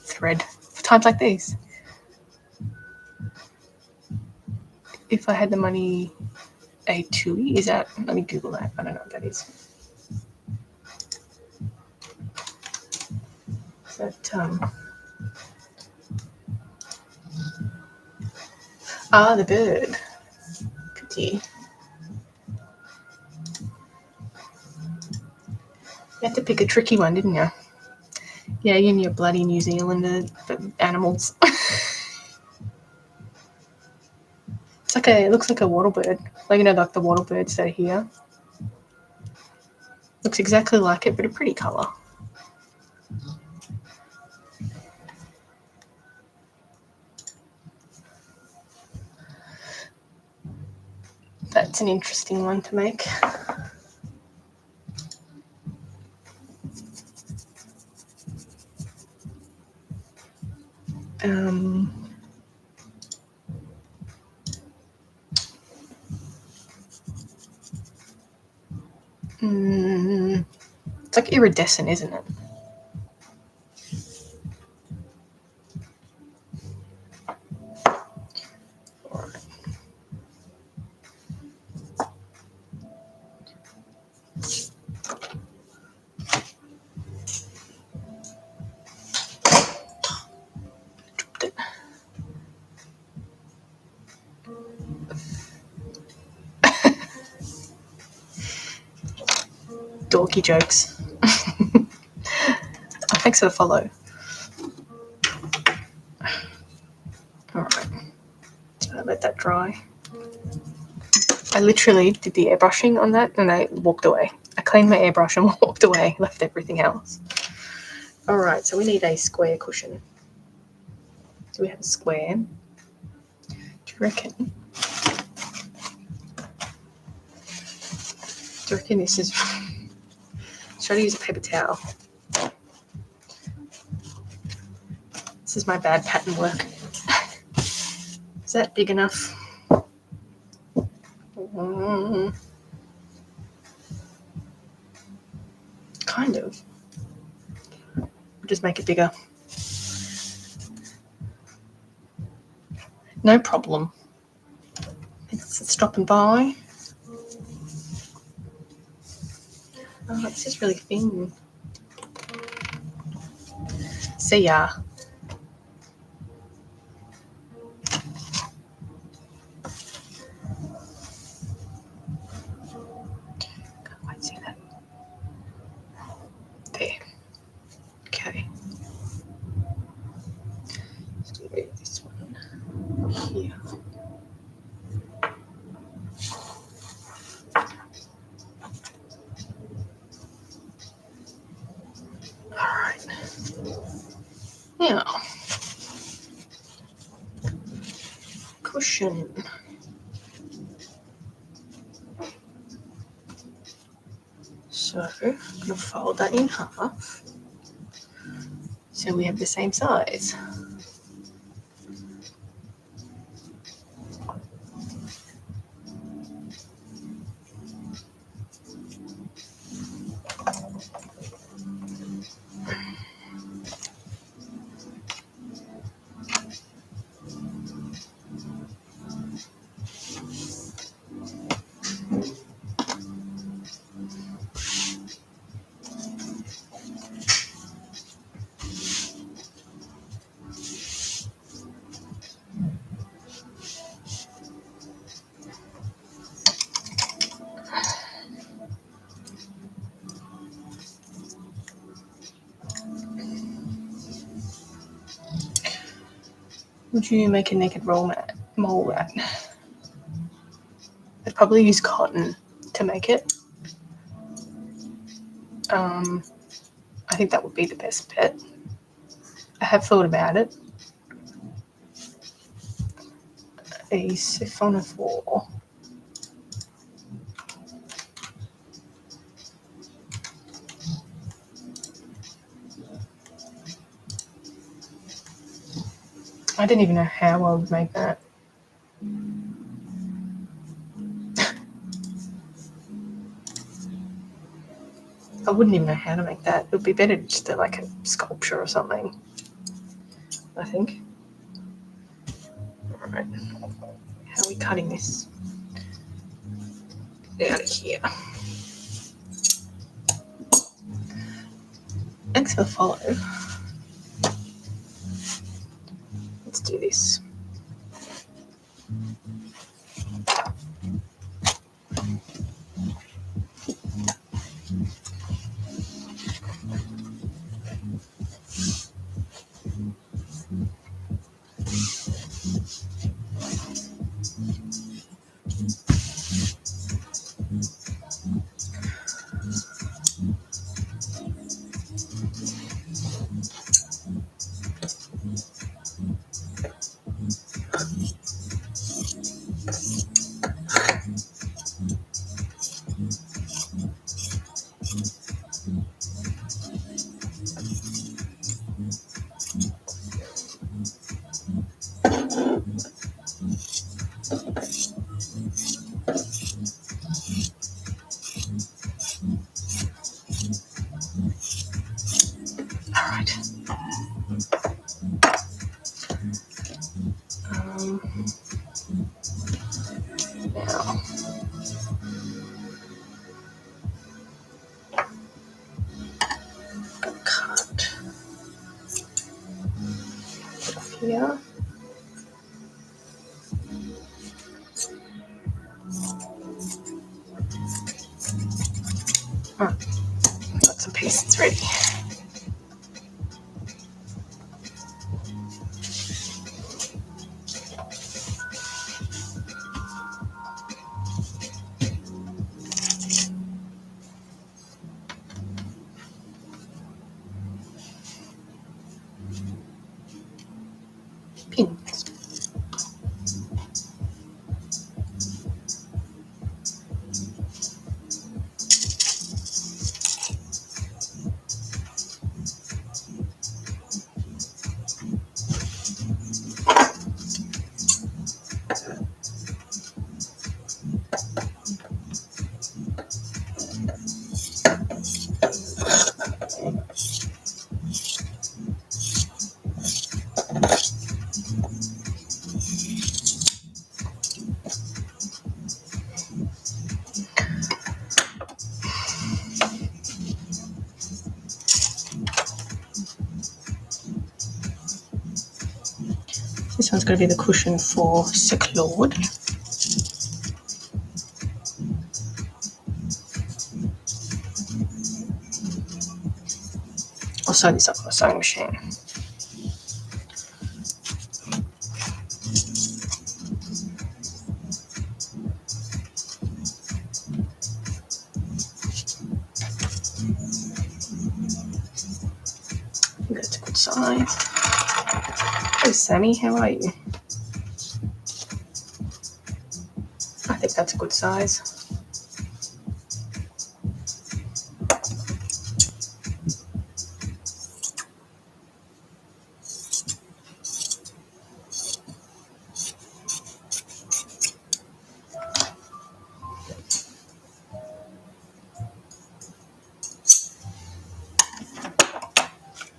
thread for times like these. If I had the money, a tui, is that? Let me Google that. I don't know what that is. But the bird. Pretty. You had to pick a tricky one, didn't you? Yeah, you and your bloody New Zealander animals. It looks like a wattle bird. Like, like the wattle birds that are here. Looks exactly like it, but a pretty colour. That's an interesting one to make. It's like iridescent, isn't it? Dorky jokes. Thanks for the follow. Alright. So I let that dry. I literally did the airbrushing on that and I walked away. I cleaned my airbrush and walked away, left everything else. Alright, so we need a square cushion. Do we have a square? Do you reckon? Do you reckon this is... Try to use a paper towel. This is my bad pattern work. Is that big enough? Kind of. Just make it bigger. No problem. Thanks for stopping by. Oh, this is really thin. See ya. Can't quite see that. There. Okay. Let's move this one here. Alright. Now, cushion. So I'm going to fold that in half so we have the same size. Would you make a naked mole rat? I'd probably use cotton to make it. I think that would be the best bet. I have thought about it. A siphonophore. I didn't even know how I would make that. I wouldn't even know how to make that. It would be better just to like a sculpture or something, I think. Alright. How are we cutting this? Out of here. Thanks for the follow. Let's do this. Alright. Now. Cut. Here. Oh, got some pieces ready. Pins. This one's going to be the cushion for Sir Claude. I'll sew this up on the sewing machine. I think that's a good size. Hey Sammy, how are you? I think that's a good size.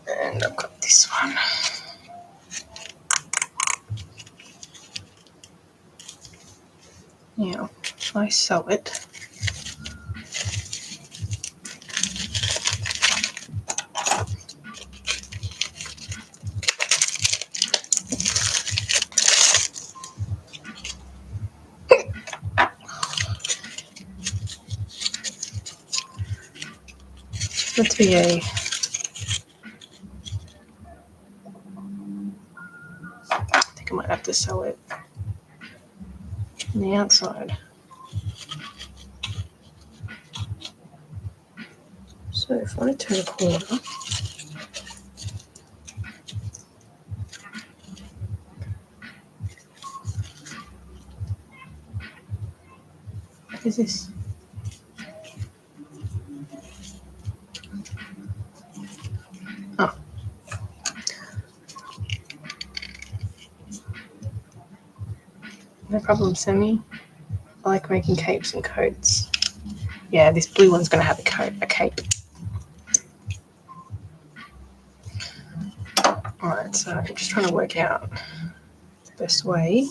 And I've got this one. Now, if I sew it, let's be a I think I might have to sew it on the outside. So if I turn a corner, what is this? Oh. problem, Sammy. I like making capes and coats. Yeah, this blue one's going to have a cape. Alright, so I'm just trying to work out the best way.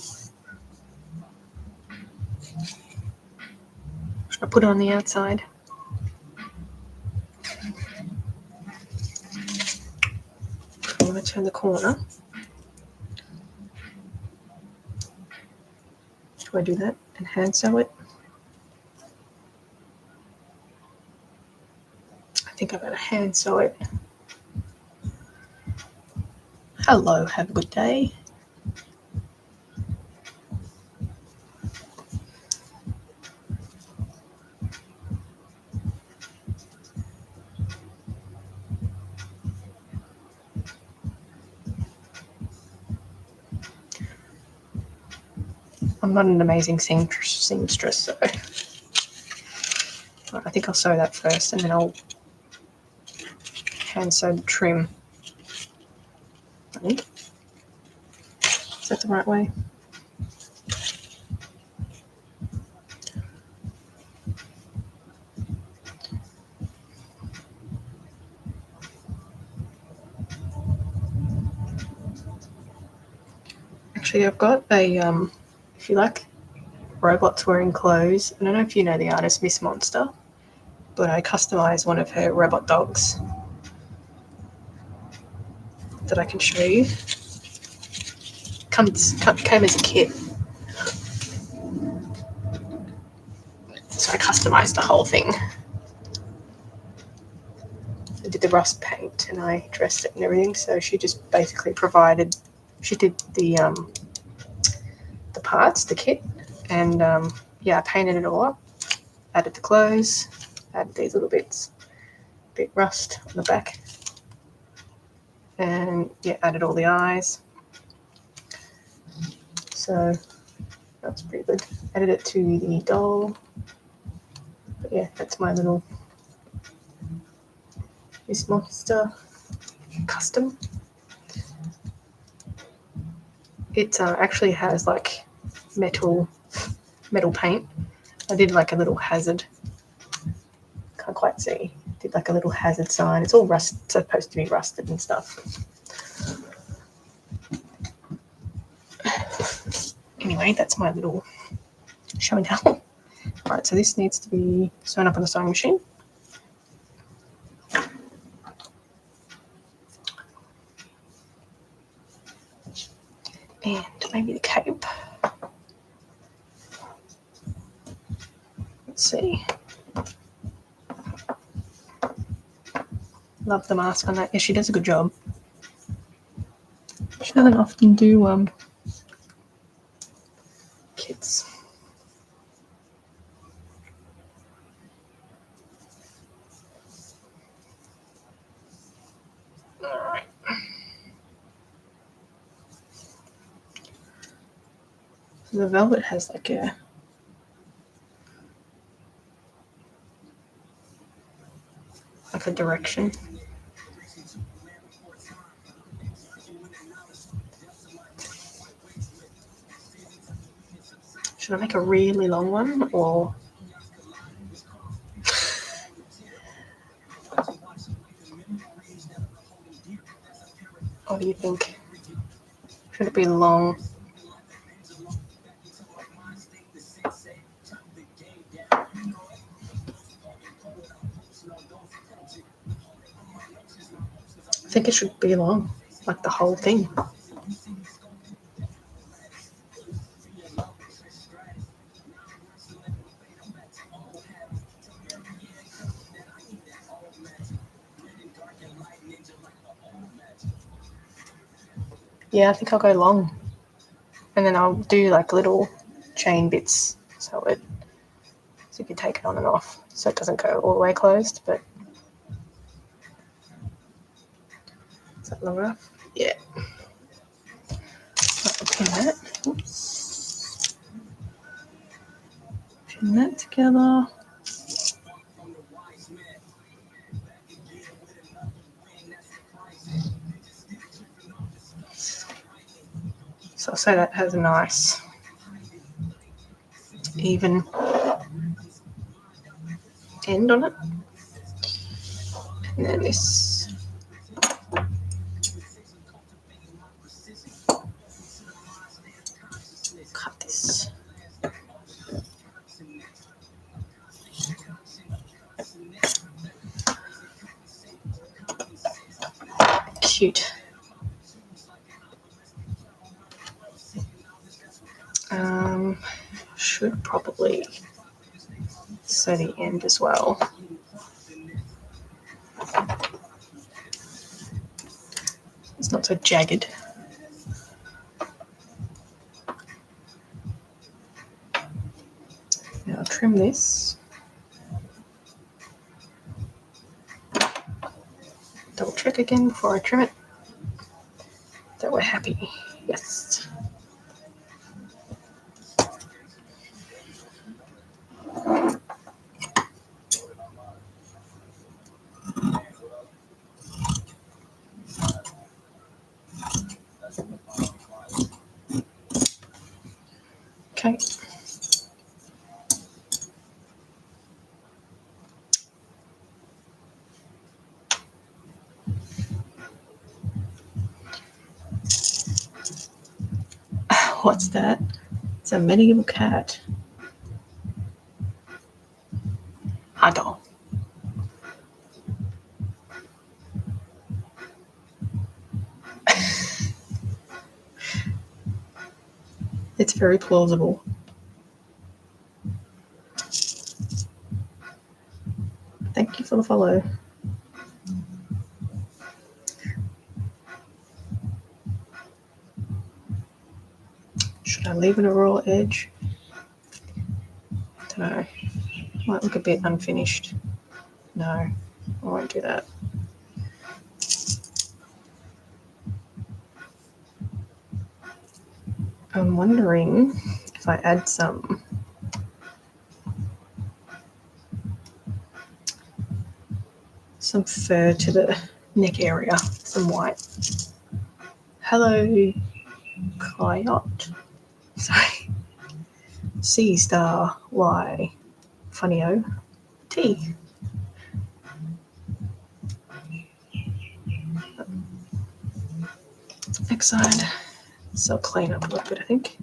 Should I put it on the outside? I'm going to turn the corner. Do I do that and hand sew it? I think I'm going to hand sew it. Hello, have a good day. I'm not an amazing seamstress, so I think I'll sew that first and then I'll hand sew the trim. I think. Is that the right way? Actually, I've got a, if you like robots wearing clothes, I don't know if you know the artist Miss Monster, but I customised one of her robot dogs that I can show you. Came as a kit. So I customised the whole thing. I did the rust paint and I dressed it and everything, so she just basically provided, she did the parts, the kit, and yeah, I painted it all up, added the clothes, added these little bits, bit rust on the back, and yeah, added all the eyes. So that's pretty good. Added it to the doll. But yeah, that's my little Miss Monster custom. It actually has like metal paint. I did like a little hazard. Can't quite see. Did like a little hazard sign. It's all supposed to be rusted and stuff. Anyway, that's my little show and tell. Right, so this needs to be sewn up on the sewing machine. And maybe the cape. Let's see. Love the mask on that. Yeah, she does a good job. She doesn't often do kits. Alright. So the velvet has like a direction. Should I make a really long one or what do you think? Should it be long? I think it should be long, like the whole thing. Yeah, I think I'll go long. And then I'll do like little chain bits so you can take it on and off so it doesn't go all the way closed, but is that long enough? Yeah. I'll pin that. Oops. Pin that together. So I'll say that has a nice even end on it. And then this. Cut this. Cute. Should probably sew the end as well. It's not so jagged. Now I'll trim this. Double check again before I trim it that we're happy. Yes. Okay. What's that? It's a medieval cat. A doll. It's very plausible. Thank you for the follow. Should I leave it a raw edge? I don't know. Might look a bit unfinished. No, I won't do that. I'm wondering if I add some fur to the neck area, some white. Hello, Coyote. Sorry. C star Y funny O T. Next side. So I'll clean up a little bit, I think.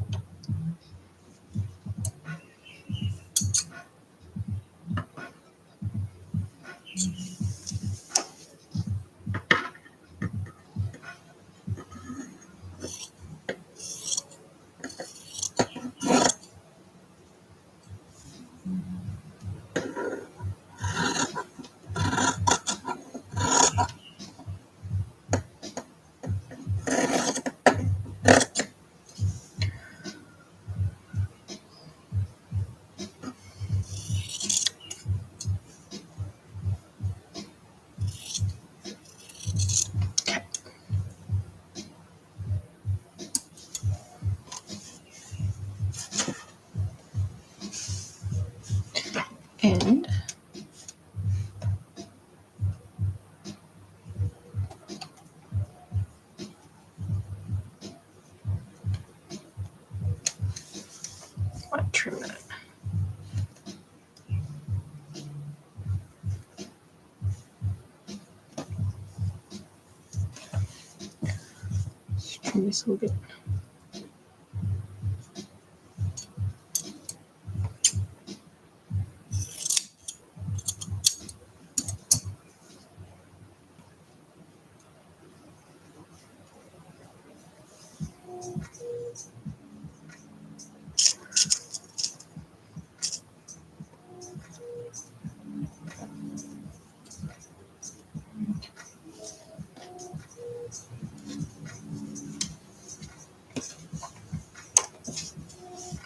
And might trim that. Just trim this a little bit.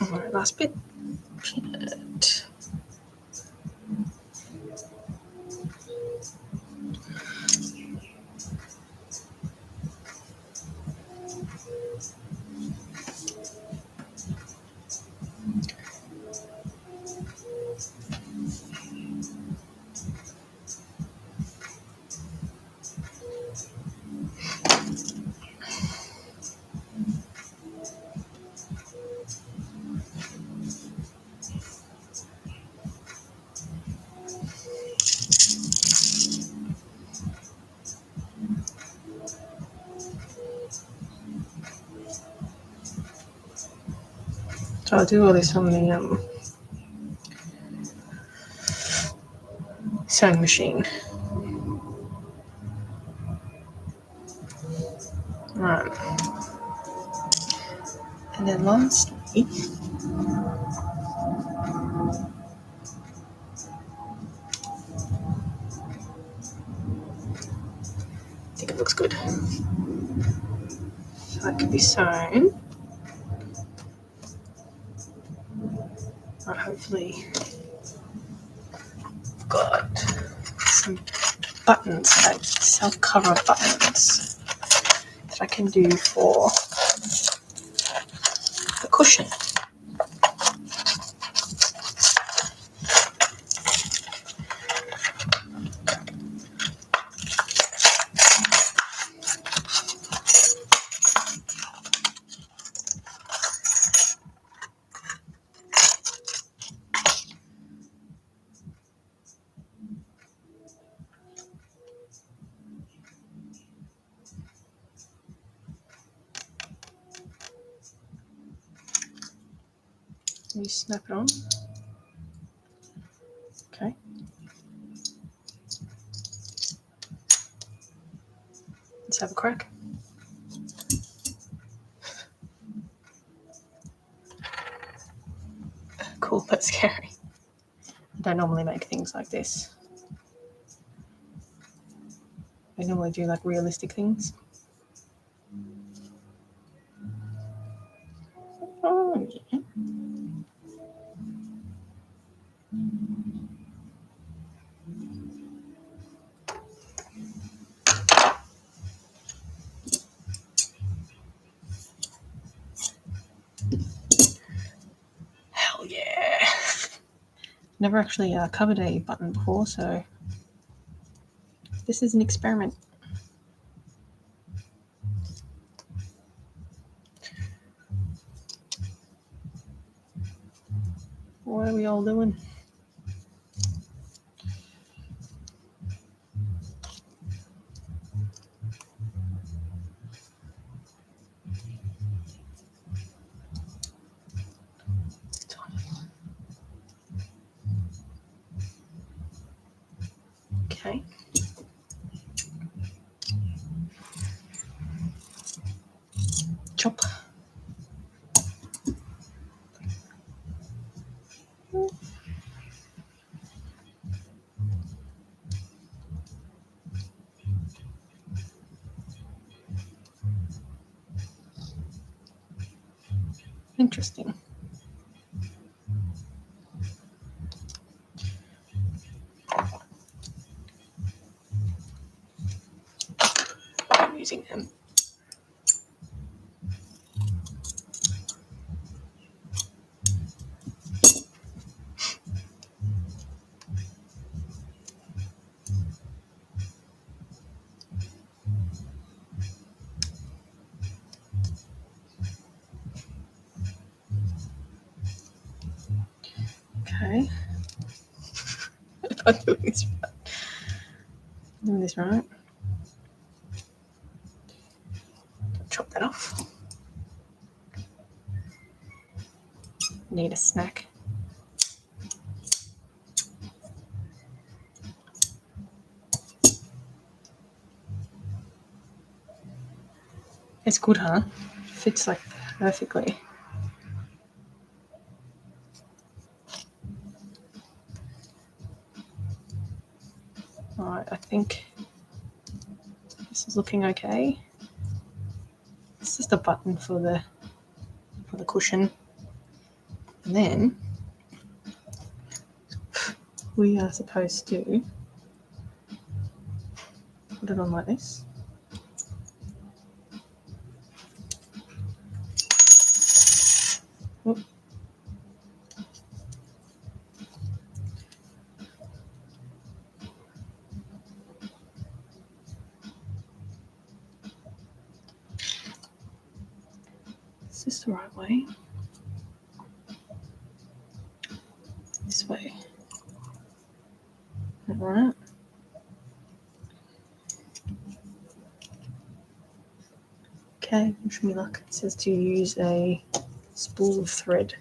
All right, last bit. Pin it. I'll do all this on the sewing machine. Right. And then lastly, I think it looks good. So that can be sewn. Right, hopefully I've got some buttons, like self-cover buttons that I can do for the cushion. You snap it on. Okay. Let's have a crack. Cool but scary. I don't normally make things like this. I normally do like realistic things. Oh yeah. Hell yeah. Never actually covered a button before, so this is an experiment. What are we all doing? Okay. Chop. Interesting. I'm using them. Okay. If I'm doing this right. Chop that off. Need a snack. It's good, huh? Fits like perfectly. Alright, I think this is looking okay. It's just a button for the cushion. And then we are supposed to put it on like this. Oop. Is this the right way? This way. Alright. Okay, wish me luck. It says to use a spool of thread.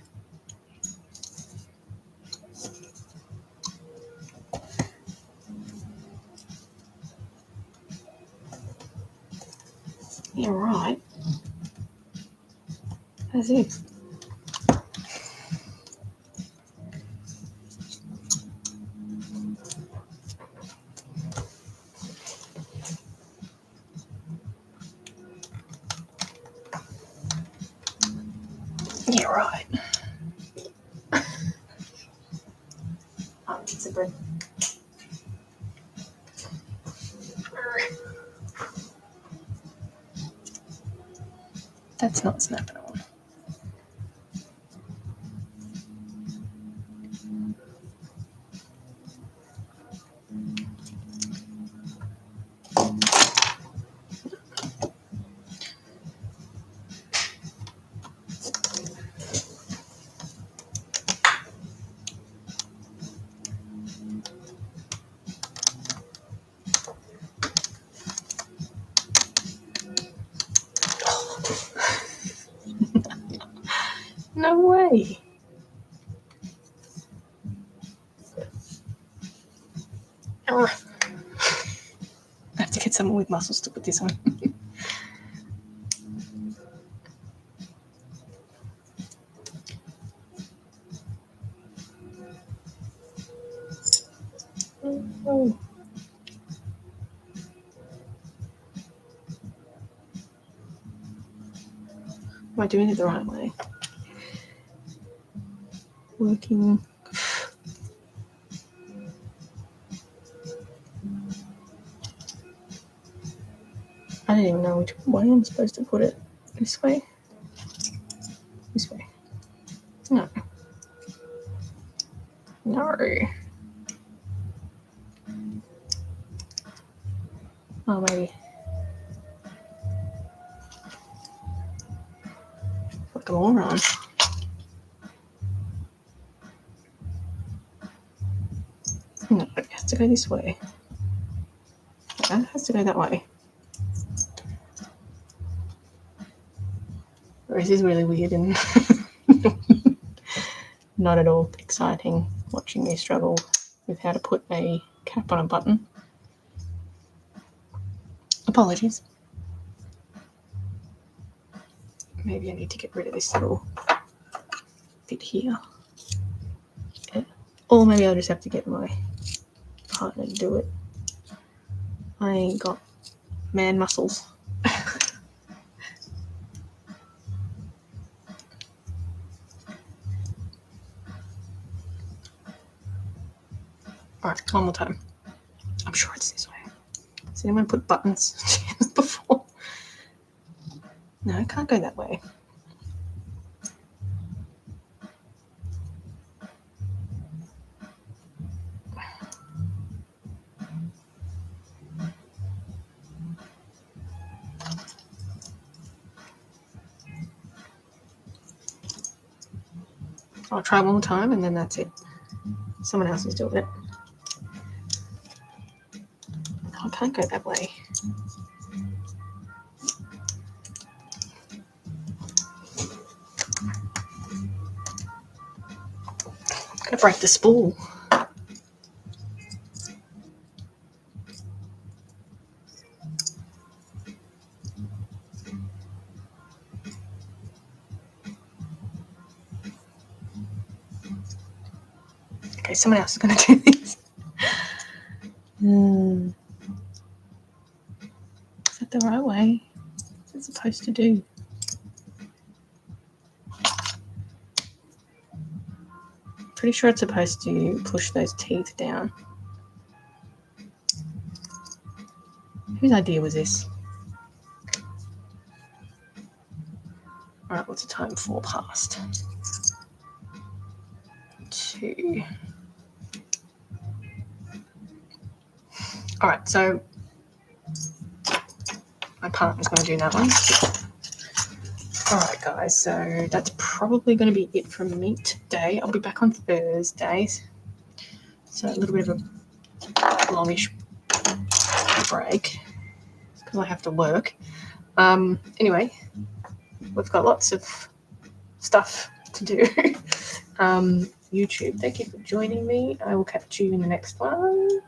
Yeah, right. As if. Yeah, right. Pizza bread. That's not snapping on. No way. I have to get someone with muscles to put this on. Oh. Am I doing it the right way? Working. I don't even know which way I'm supposed to put it. This way? This way. No. No. Oh, maybe. Like a moron. No, it has to go this way. It has to go that way. This is really weird and not at all exciting watching me struggle with how to put a cap on a button. Apologies. Maybe I need to get rid of this little bit here. Yeah. Or maybe I'll just have to get my partner to do it. I ain't got man muscles. Alright, one more time. I'm sure it's this way. Has anyone put buttons before? No, I can't go that way. I'll try one more time and then that's it. Someone else is doing it. No, I can't go that way. I'm going to break the spool. Okay, someone else is going to do this. Is that the right way? What's it supposed to do? Pretty sure it's supposed to push those teeth down. Whose idea was this? Alright, what's the time? 4 past. 2. Alright, so my partner's going to do that one. Alright guys, so that's probably going to be it from me today. I'll be back on Thursdays. So a little bit of a longish break because I have to work. Anyway, we've got lots of stuff to do. YouTube, thank you for joining me. I will catch you in the next one.